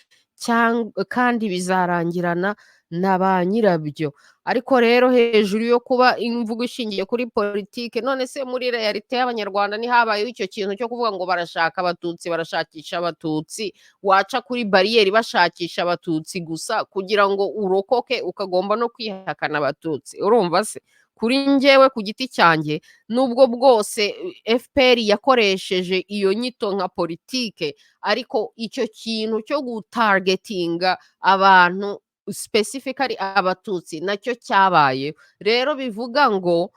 kandi bizarangirana na ba nyirabyo. Ariko rero hejuru yo kuba imvugo ishingiye kuri politike, none se muri realite y'abanyarwanda ntihabayeho icyo kintu cyo kuvuga ngo barashaka abatutsi, barashakisha abatutsi, waca kuri bariyeri bashakisha abatutsi gusa kugira ngo urokoke, ukagomba no kwihakana abatutsi, urumva se? Kuri njyewe ku giti cyanjye, nubwo bwose FPR yakoresheje iyo nyito nka politike, ariko icyo kintu cyo gutargetinga abantu specifically abatutsi nacyo cyabaye. Rero bivuga ngo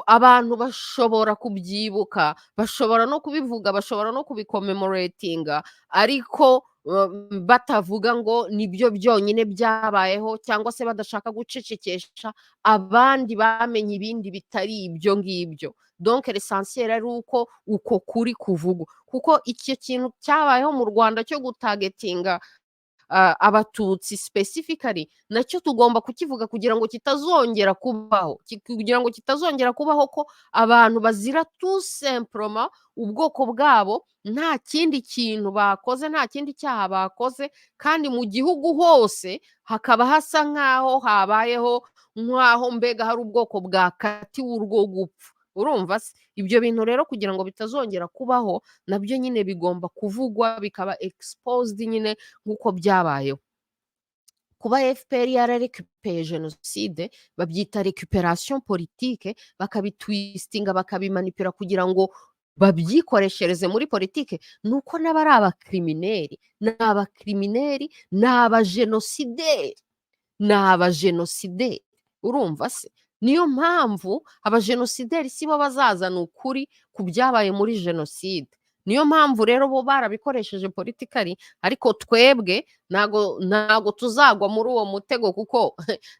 abantu bashobora kubyibuka, bashobora no kubivuga, bashobora no kubikomemoratinga, ariko batavuga ngo nibyo byonyine byabayeho, cyangwa se badashaka gucecekesha abandi bamenye ibindi bitari ibyo ngibyo. Donc l'essentiel ari uko uko kuri kuvugwa, kuko icyo kintu cyabayeho mu Rwanda cyo gutagetinga abatutsi specifically, nacyo tugomba kukivuga kugira ngo kitazongera kubaho, ko abantu bazira tout simplement ubwoko bwabo, nta kindi kintu bakoze, nta kindi cyaha bakoze, kandi mu gihugu hose hakaba hasa nk'aho habayeho nk'aho mbega hari ubwoko bwakatiwe urwo gupfa, urumva se? Ibyo bintu rero kugira ngo bitazongera kubaho, nabyo nyine bigomba kuvugwa, bikaba exposed nyine nk'uko byabayeho. Kuba FPR yararekupeye jenoside babyita recuperation politique, bakabitwistinga, bakabimanipura kugira ngo babyikoreshereze muri politike, nuko n'abari abakrimineri, ni abajenosideri, urumva se? niyo mpamvu abajenosideri si bo bazazana ukuri ku byabaye muri jenoside. Niyo mpamvu rero bo barabikoresheje politikari, ariko twebwe ntago tuzagwa muri uwo mutego, kuko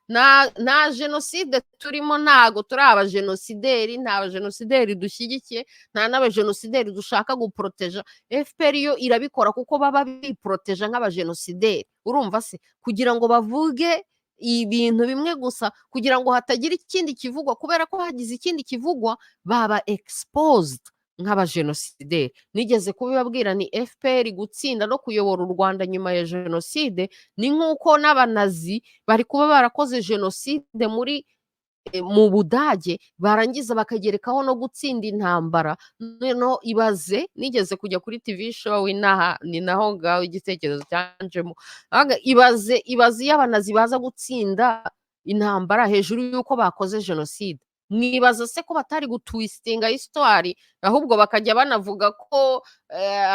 nta jenoside turimo, ntago turi abajenosideri, nta bajenosideri dushyigikiye, nta n'abajenosideri dushaka guporoteja. FPR yo irabikora kuko baba biporoteja nk'abajenosideri, urumva se, kugira ngo bavuge ibintu bimwe gusa, kugira ngo hatagira ikindi kivugwa, kubera ko hagize ikindi kivugwa baba exposed nk'abajenosideri. Nigeze kubibabwira, ni FPR gutsinda no kuyobora u Rwanda nyuma ya jenoside ni nk'uko n'abanazi bari kuba barakoze jenoside mu Budage, barangiza bakagerekaho no gutsinda intambara. No ibaze, nigeze kujya kuri TV show inaha, ni naho ngaho igitekerezo cyanjemo. Ibaze iyo abanazi baza gutsinda intambara hejuru y'uko bakoze jenoside, mwibaza se ko batari gutwistinga histoire, ahubwo bakajya banavuga ko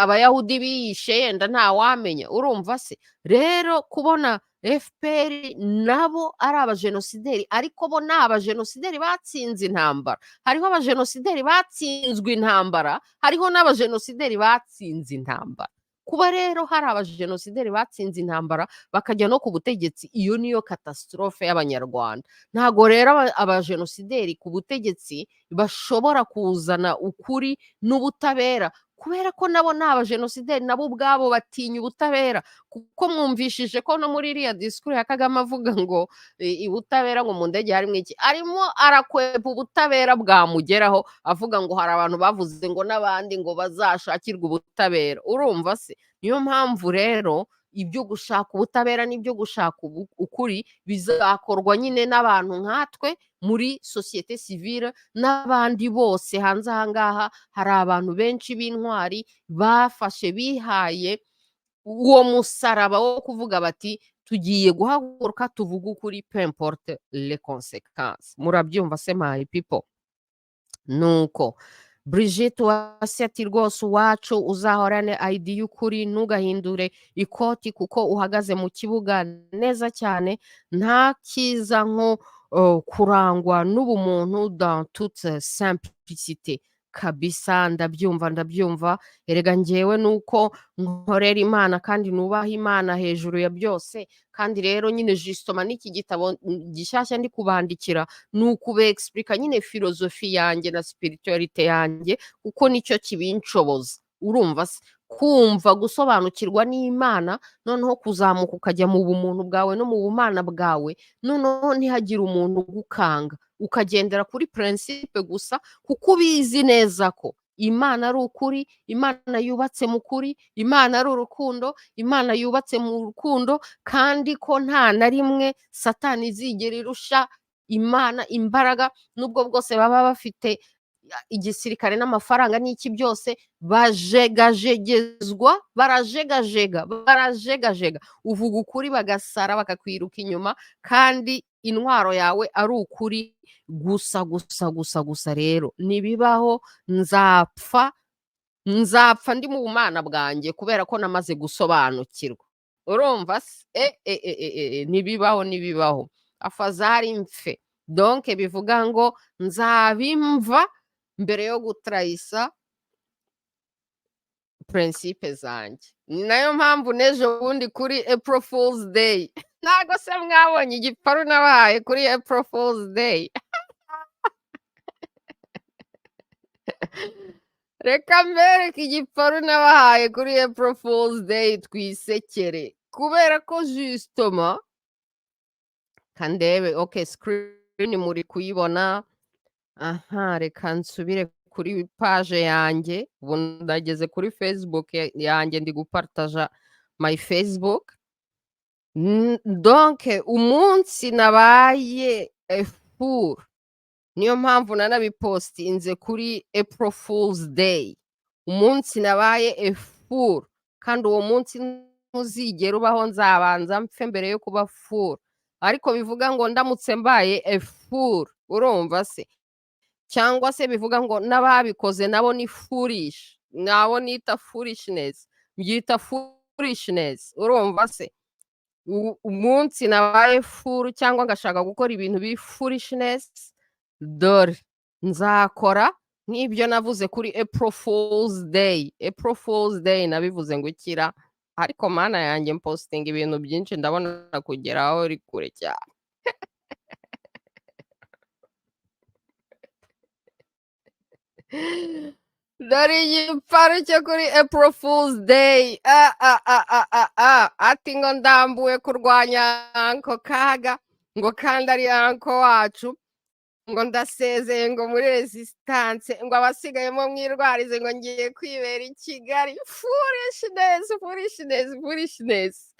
abayahudi biyishe, yenda ntawamenya, urumva se. Rero kubona FPR nabo ari abajenosideri, ariko bo ni abajenosideri batsinze intambara. Hariho abajenosideri batsinzwe intambara, hariho n'abajenosideri batsinze intambara. Kuba rero hari abajenosideri batsinze intambara bakajya no ku butegetsi, iyo niyo katastrofe y'abanyarwanda. Ntago rero abajenosideri ku butegetsi bashobora kuzana ukuri n'ubutabera, kubera ko nabo ni abajenosideri, nabo ubwabo batinya ubutabera. Kuko mwumvishije ko no muri iriya disikuru ya Kagame avuga ngo ubutabera ngo mu ndege harimo iki, arimo arakwepa ubutabera bwamugeraho, avuga ngo hari abantu bavuze ngo n'abandi ngo bazashakirwe ubutabera, urumva se. Niyo mpamvu rero ibyo gushaka ubutabera n'ibyo gushaka ukuri bizakorwa nyine n'abantu nkatwe muri sosiyete sivile, n'abandi bose hanze aha ngaha. Hari abantu benshi b'intwari bafashe, bihaye uwo musaraba wo kuvuga bati tugiye guhaguruka tuvuga ukuri, peu importe les conséquences. Murabyumva se my people? Nuko Brigitte Uwase ati rwose uwacu uzahorane ID y'ukuri, ntugahindure ikoti kuko uhagaze mu kibuga neza cyane. Nta kiza nko kurangwa n'ubumuntu dans toute simplicité. Kabisa, ndabyumva. Erega njyewe nuko nkorera Imana kandi nubaha Imana hejuru ya byose. Kandi rero nyine justement n'iki gitabo gishyashya ndi kubandikira ni ukube-explica nyine filozofi yanjye na spiritualite yanjye, kuko nicyo kibinshoboza, urumva se. Kumva gusobanukirwa n'Imana, noneho kuzamuka ukajya mu bumuntu bwawe no mu bumana bwawe, noneho ntihagire umuntu ugukanga, ukagendera kuri principe gusa, kuko ubizi neza ko Imana ari ukuri, Imana yubatse mu kuri, Imana ari urukundo, Imana yubatse mu rukundo, kandi ko nta na rimwe Satani izigera irusha Imana imbaraga. Nubwo bwose baba bafite igisirikare n'amafaranga n'iki byose, barajegajega, uvuga ukuri bagasara bakakwiruka inyuma, kandi intwaro yawe ari ukuri gusa. Rero nibibaho nzapfa ndi mu bumana bwanjye, kubera ko namaze gusobanukirwa, urumva se. Nibibaho afazari mfe. Donc bivuga ngo nzabimva mbere yo gutrahisa principe zanjye. Ni nayo mpamvu n'ejo bundi kuri April Fool's Day, ntago se mwabonye igiparu nabahaye kuri April Fool's Day? Reka mbereke igiparu nabahaye kuri April Fool's Day, twisekere. Kubera ko justement, kandebe, okay, screen muri kuyibona. Aha, reka nsubire kuri page yanjye. Ubu ndageze kuri Facebook yanjye, ndi gupartaja my Facebook. Donc umunsi nabaye fool, niyo mpamvu nanabipostinze kuri April Fool's Day. Umunsi nabaye fool, kandi uwo munsi ntuzigera ubaho, nzabanza mpfe mbere yo kuba fool. Ariko bivuga ngo ndamutse mbaye fool, urumva se. Cyangwa se bivuga ngo n'ababikoze nabo ni foolish, nabo nita foolishness, byita foolishness, urumva se. Umunsi nabaye fool cyangwa ngashaka gukora ibintu bi foolishness, dore nzakora nk'ibyo navuze kuri April Fool's Day. April Fool's Day nabivuze ngo ikira, ariko mana yanjye mpostinga ibintu byinshi ndabona kugeraho uri kure cyane. Dore igiparu cyo kuri April Fool's Day. Ati ngo ndambuwe kurwanya Uncle Kaga, ngo kandi ari uncle wacu, ngo ndasezeye ngo muri resistance, ngo abasigayemo mwirwarize, ngo ngiye kwibera i Kigali. Foolishness, foolishness, foolishness.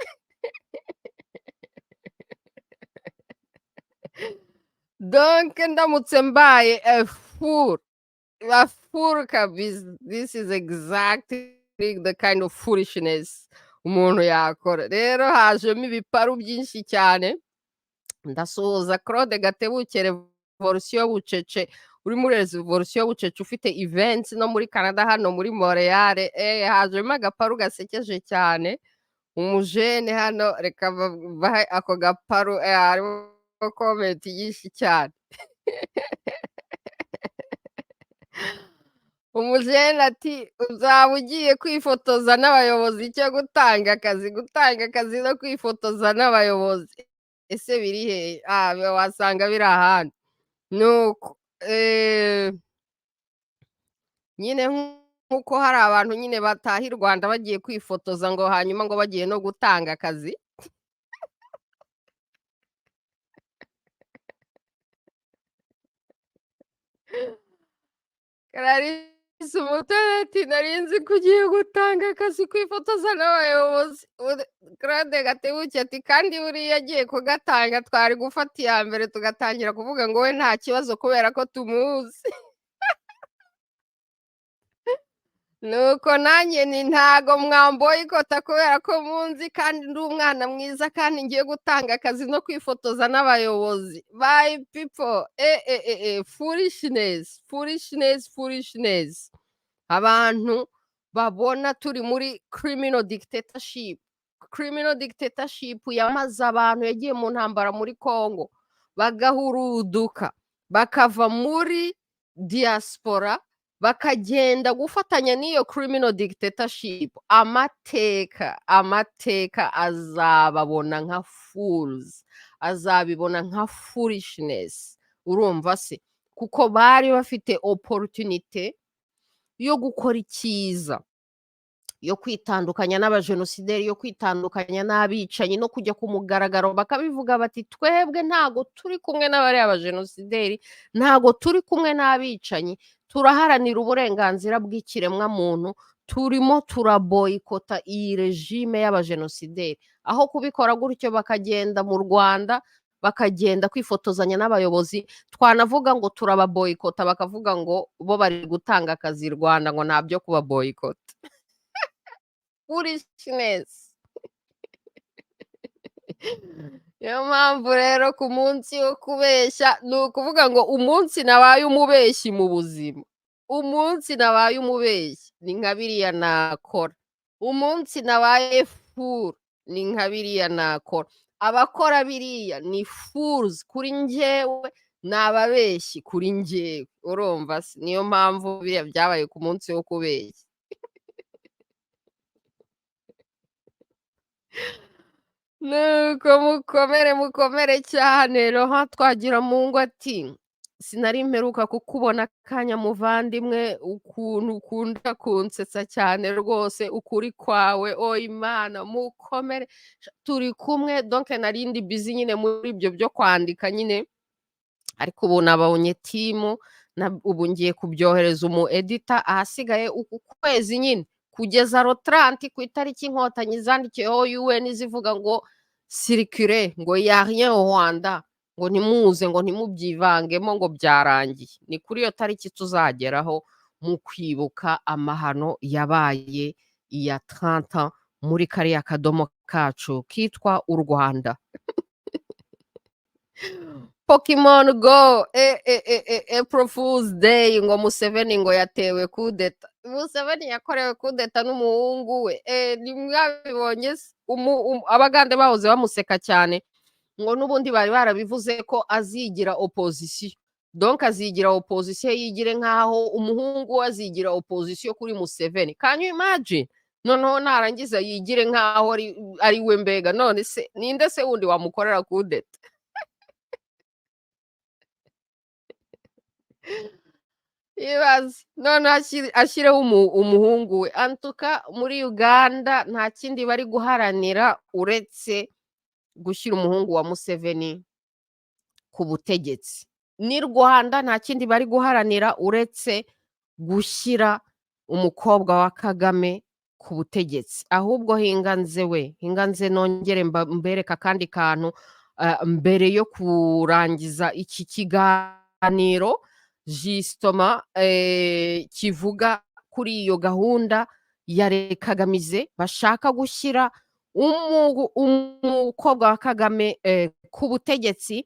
Donc ndamutse mbaye a fool kabisa, this is exactly the kind of foolishness umuntu yakora. Rero hajemo ibiparu byinshi cyane. Ndasuhuza Claude Gatebuke Revolution Bucece, uri muri Revolution Bucece ufite events no muri Canada hano muri Montreal. Hajemo agaparu gasekeje cyane, umujene hano, reka bahe ako gaparu. Harimo comment nyinshi cyane. Umujene ati uzaba ugiye kwifotoza n'abayobozi cyo gutanga akazi no kwifotoza n'abayobozi. Ese biri hehe? Wasanga biri ahandi. Nuko nyine nk'uko hari abantu nyine bataha i Rwanda bagiye kwifotoza ngo hanyuma ngo bagiye no gutanga akazi. Clarisse Umutoni ati nari nzi ko ugiye gutanga akazi kwifotoza n'abayobozi. Claude Gatebuke ati kandi buriya yagiye kugatanga twari gufata iya mbere tugatangira kuvuga ngo we nta kibazo kubera ko tumuzi. Nuko nanjye ni ntago mwamboyikota kubera ko munzi kandi ndi umwana mwiza kandi ngiye gutanga akazi no kwifotoza n'abayobozi. Bye people. Foolishness, foolishness, foolishness. Abantu babona turi muri criminal dictatorship. Criminal dictatorship yamaze abantu, yagiye mu ntambara muri Congo bagahuruduka bakava muri diaspora bakagenda gufatanya n'iyo criminal dictatorship. Amateka azababona nka fools, azabibona nka foolishness. Urumva se? Kuko bari bafite opportunity yo gukora icyiza, yo kwitandukanya n'abajenosideri, yo kwitandukanya n'abicanyi, no kujya ku mugaragaro bakabivuga bati twebwe ntago turi kumwe n'abari abajenosideri, ntago turi kumwe n'abicanyi, turaharanira uburenganzira bw'ikiremwa muntu, turimo turaboyikota iyi regime y'abajenosideri. Aho kubikora gutyo bakagenda mu Rwanda bakagenda kwifotozanya n'abayobozi, twanavuga ngo turababoyikota bakavuga ngo bo bari gutanga akazi i Rwanda, ngo ntabyo kubaboyikota. Foolishness. Niyo mpamvu rero ku munsi wo kubeshya, ni ukuvuga ngo umunsi nabaye umubeshyi mu buzima, umunsi nabaye umubeshyi ni nka biriya nakora, umunsi nabaye fool ni nka biriya nakora. Abakora biriya ni fools kuri njyewe, ni ababeshyi kuri njyewe. Urumva se? Niyo mpamvu biriya byabaye ku munsi wo kubeshya. Nuko mukomere cyane. Roha Twagiramungu ati sinari mperuka kukubona akanya muvandimwe, ukuntu ukunda kunsetsa cyane rwose, ukuri kwawe Imana mukomere, turi kumwe. Donc narindi busy nyine muri ibyo byo kwandika nyine, ariko ubu nabonye timu ubu ngiye kubyohereza umu editor. Ahasigaye uku kwezi nyine kugeza ro 30 ku itariki inkotanyi zandikiyeho UN zivuga ngo circule, ngo ya rien au Rwanda, ngo nimuze, ngo ntimubyivangemo, ngo byarangiye. Ni kuri iyo tariki tuzageraho mu kwibuka amahano yabaye iya 30 muri kariya kadomo kacu kitwa u Rwanda. Pokemon Go, April Fool's Day, ngo Museveni ngo yatewe kudeta. Museveni yakorewe kudeta n'umuhungu we. Nimwabibonye abagande bahoze bamuseka cyane, ngo n'ubundi bari barabivuze ko azigira opposition. donc azigira opposition yigire nk'aho umuhungu we azigira opposition kuri Museveni. Can you imagine? Noneho narangiza yigire nk'aho ari we mbega, none se ninde se wundi wamukorera kudeta? Ibaze none ashyireho umuhungu we. Antuka muri Uganda nta kindi bari guharanira uretse gushyira umuhungu wa Museveni ku butegetsi. Ni Rwanda nta kindi bari guharanira uretse gushyira umukobwa wa Kagame ku butegetsi. Ahubwo hinganze nongere mbereka akandi kantu mbere yo kurangiza iki kiganiro jisitoma kivuga kuri iyo gahunda ya Kagamize bashaka gushyira umukobwa wa Kagame ku butegetsi.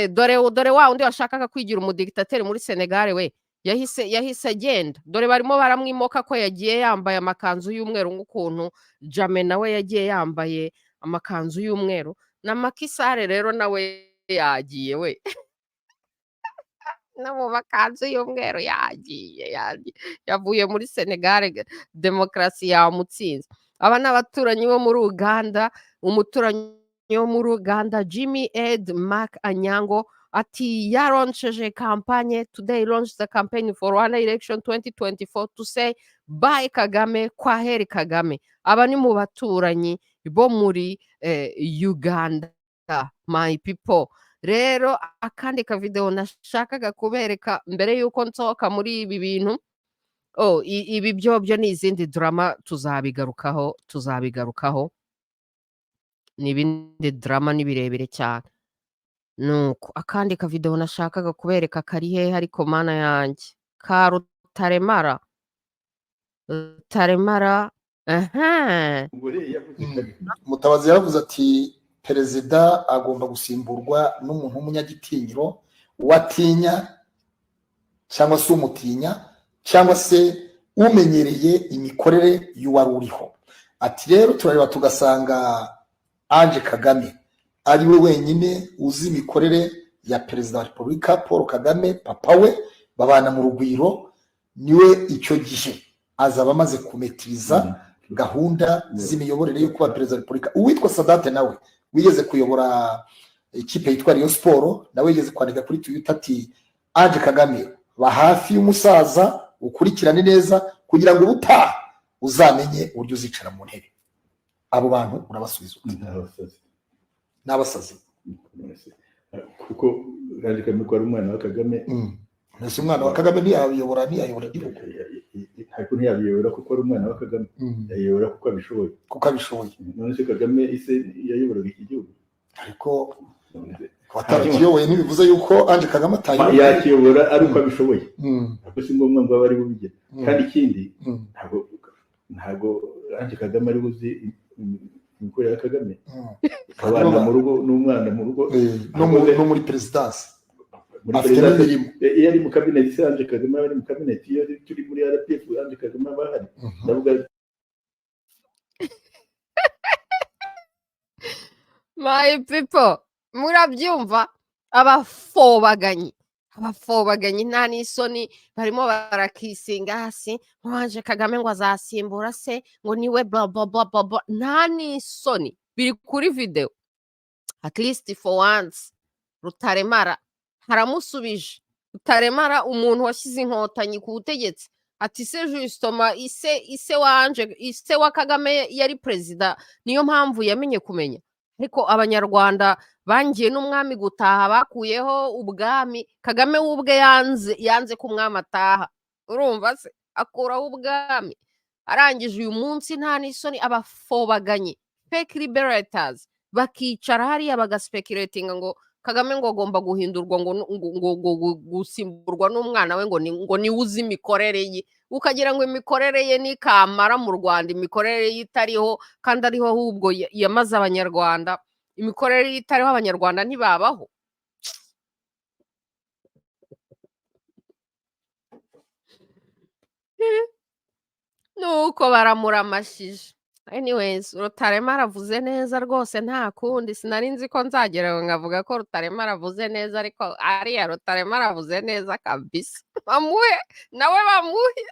Dore wa undi washakaga kwigira umudigitateri muri Senegal we yahise agenda. Dore barimo baramwimoka ko yagiye yambaye amakanzu y'umweru nk'ukuntu Jame nawe yagiye yambaye amakanzu y'umweru. Na Macky Sall rero nawe yagiye we no mu makanzu y'umweru yavuye muri Senegal, demokarasi yamutsinze. Aba ni abaturanyi bo muri Uganda. Umuturanyi wo muri Uganda Jimmy Ed Mark Anyango ati yaroncheje kampanye. Today launched the campaign for Rwanda election 2024 to say bye Kagame, kwaheri Kagame. Aba ni mu baturanyi bo muri Uganda, my people. Rero akandi ka video nashakaga kubereka mbere yuko nsohoka muri ibi bintu, ibi byo ni izindi drama tuzabigarukaho. Ni ibindi drama ni birebire cyane. Nuko akandi ka video nashakaga kubereka kari hehe ariko mana yanjye, ka Rutaremara. Mutabazi yaravuze ati perezida agomba gusimburwa n'umuntu w'umunyagitinyiro watinya cyangwa se umutinya cyangwa se umenyereye imikorere y'uwari uriho. Ati rero turareba tugasanga Ange Kagame ari we wenyine uzi imikorere ya perezida wa Repubulika Paul Kagame, papa we, babana mu rugwiro, niwe icyo gihe azaba amaze kumetiriza gahunda z'imiyoborere yo kuba perezida wa Repubulika. Uwitwa Sadate nawe wigeze kuyobora ikipe yitwa Rayon Sport, nawe yigeze kwandika kuri Twitter ati Ange Kagame ba hafi y'umusaza ukurikirane neza kugira ngo ubutaha uzamenye uburyo uzicara mu ntebe. Abo bantu urabasubiza n'abasazi kuko Ange Kagame ko ari umwana wa Kagame. Nese umwana wa Kagame ntiyayobora igihugu, ariko ntiyabiyobora kuko ari umwana wa Kagame, yayobora kuko abishoboye. None se Kagame ise yayoboraga iki gihugu? Ariko atarakiyoboye ntibivuze yuko Ange Kagame yakiyobora ari uko abishoboye. Ariko si ngombwa ngo abe ari bubigire. Kandi ikindi ntabwo Ange Kagame ari buzi imikorere ya Kagame. Abana mu rugo n'umwana mu rugo no muri perezidansi. Iyo ari mu kabineti se Ange Kagame ari mu kabineti, iyo turi muri RPF Ange Kagame aba ahari. Ndavuga my people, murabyumva? Abafobaganyi nta n'isoni barimo barakisinga hasi ngo Ange Kagame ngo azasimbura se ngo niwe bla bla bla bla. Nta n'isoni, biri kuri video. At least for once Rutaremara haramusubije. Rutaremara umuntu washyize inkotanyi ku butegetsi ati se justement ise wa Kagame yari perezida, niyo mpamvu yamenye kumenya. Ariko abanyarwanda bangiye n'umwami gutaha, bakuyeho ubwami. Kagame ubwe yanze ko umwami ataha, urumva se, akuraho ubwami. Arangije uyu munsi nta n'isoni abafobaganyi fake liberators bakicara hariya bagaspekulatinga ngo Kagame ngo agomba guhindurwa ngo gusimburwa n'umwana we ngo niwe uzi imikorere ye. Ukagira ngo imikorere ye ni kamara mu Rwanda, imikorere ye itariho kandi ariho ahubwo yamaze abanyarwanda. Imikorere ye itariho abanyarwanda ntibabaho. Nuko baramuramashije. anyways Rutarema aravuze neza rwose nta kundi sinari nzi ko nzagera nkavuga ko Rutarema aravuze neza ariko ariya Rutarema aravuze neza kabisa bamuhe nawe bamuhe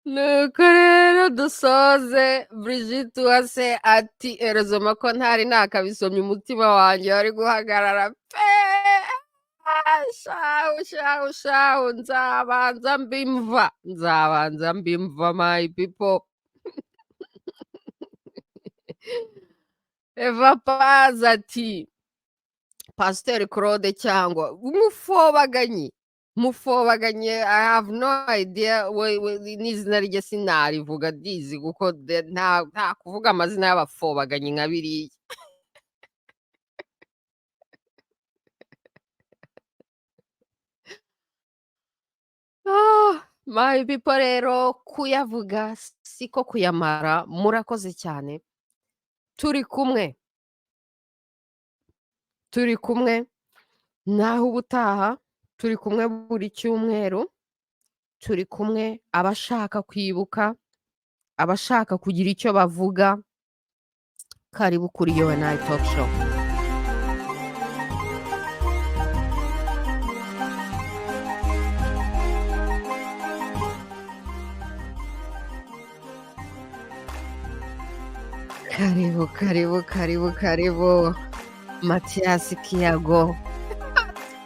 nuko rero dusoze Brigitte Uwase ati erezoma ko ntari nakabisomye umutima wanjye wari guhagarara pe shahu nzabanza mbimva my people. Eva Paz ati Pasteur Claude cyangwa umufobaganyi I have no idea n'izina rye sinarivuga dizi kuko nta kuvuga amazina y'abafobaganyi nka biriya. My people rero kuyavuga siko kuyamara murakoze cyane turi kumwe naho ubutaha turi kumwe buri cyumweru turi kumwe abashaka kwibuka abashaka kugira icyo bavuga karibu kuri UNI Talk Show. Karibu Mathias Kiago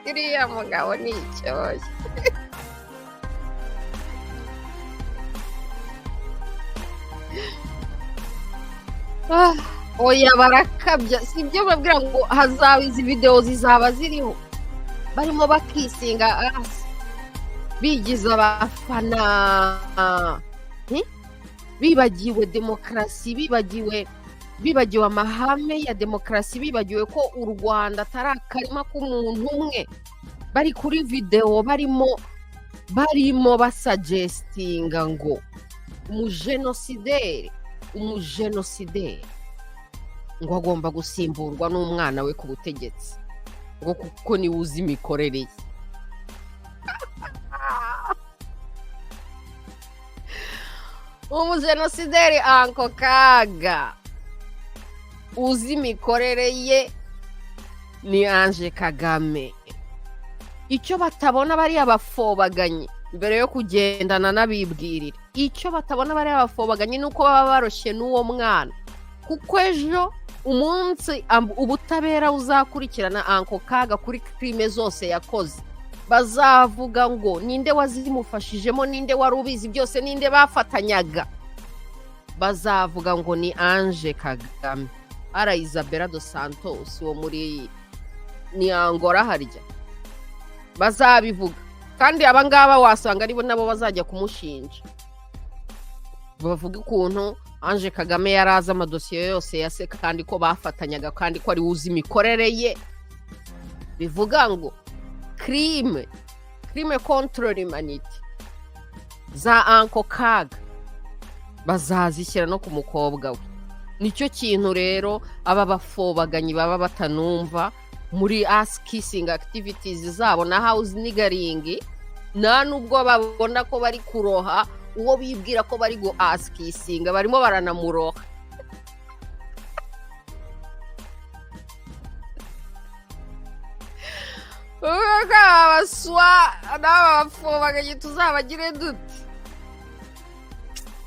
iriya mugabo ni icyoye. Oya barakabya sibyo babwira ngo hazaba izi video zizaba ziriho barimo bakisinga bigize abafana bibagiwe demokarasi bibagiwe amahame ya demokarasi bibagiwe ko u Rwanda atari akarima k'umuntu umwe bari kuri video barimo basuggestinga ngo umujenosideri ngo agomba gusimburwa n'umwana we ku butegetsi ngo kuko ni uzi imikorere ye. Umujenosideri Uncle Kaga uzi imikorere ye ni Ange Kagame. Icyo batabona bari abafobaganyi mbere yo kugendana n'abibwirira icyo batabona bari abafobaganyi nuko baba baroshye n'uwo mwana kuko ejo umunsi ubutabera uzakurikirana Uncle Kaga kuri crime zose yakoze bazavuga ngo ninde wazimufashijemo ninde wari ubizi byose ninde bafatanyaga bazavuga ngo ni Ange Kagame ara Isabella dos Santos wo muri ni Angola harya bazabivuga kandi abangaba wasanga aribo nabo bazajya kumushinja bavuga ukuntu Ange Kagame yaraza amadosiye yose yase kandi ko bafatanyaga kandi ko ari uzi imikorere ye bivuga ngo crime contre l'humanité za Uncle Kaga bazazishyira no ku mukobwa we. Nicyo kintu rero aba bafobaganyi baba batanumva muri ass kissing activities zabo na house niggering nta nubwo babona ko bari kuroha uwo bibwira ko bari go ass kissing barimo baranamuroha. Abaswa n'abafobaganyi tuzabagire dute?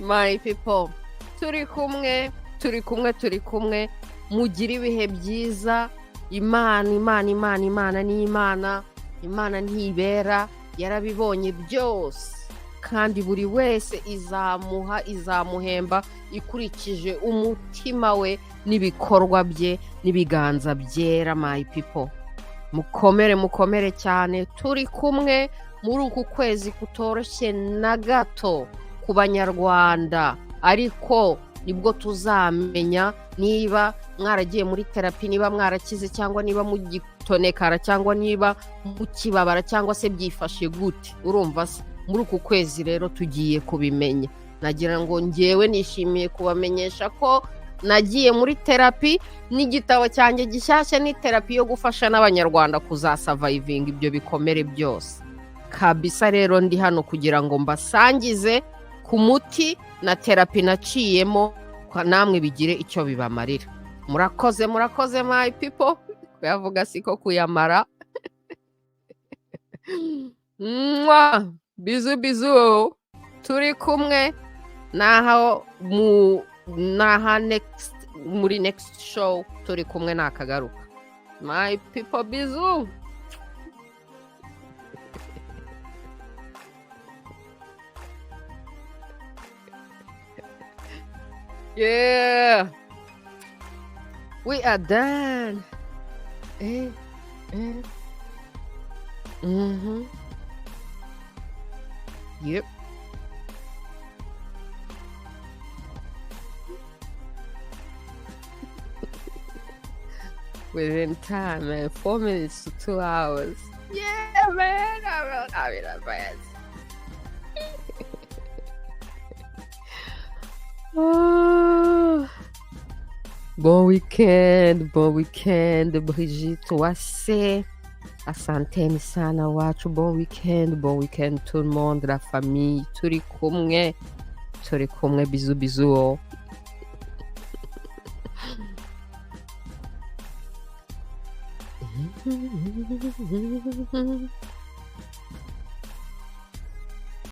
My people turi kumwe mugira ibihe byiza. Imana ntibera yarabibonye byose kandi buri wese izamuhemba ikurikije umutima we n'ibikorwa bye n'ibiganza byera. My people mukomere cyane turi kumwe muri uku kwezi kutoroshye na gato ku banyarwanda ariko nibwo tuzamenya niba mwaragiye muri terapi niba mwarakize cyangwa niba mugitonekara cyangwa niba mukibabara cyangwa se byifashe gute. Urumva se muri uku kwezi rero tugiye kubimenya. Nagira ngo ngewe nishimiye kubamenyesha ko nagiye muri terapi n'igitabo cyanjye gishyashya ni terapi yo gufasha n'abanyarwanda kuzasavayivinga ibyo bikomere byose kabisa rero ndi hano kugira ngo mbasangize ku muti na terapi naciyemo namwe bigire icyo bibamarira. Murakoze my people, kuyavuga siko kuyamara. Bizu turi kumwe naho muri next show turi kumwe nakagaruka. My people, bizu. Yeah, we are done. Yep. Within time, man. 4 minutes to 2 hours. Yeah, man. I mean, the best. Bon weekend, Brigitte Wase. Asanteni sana wacu, bon weekend tout le monde, la famille, turi kumwe, bisous.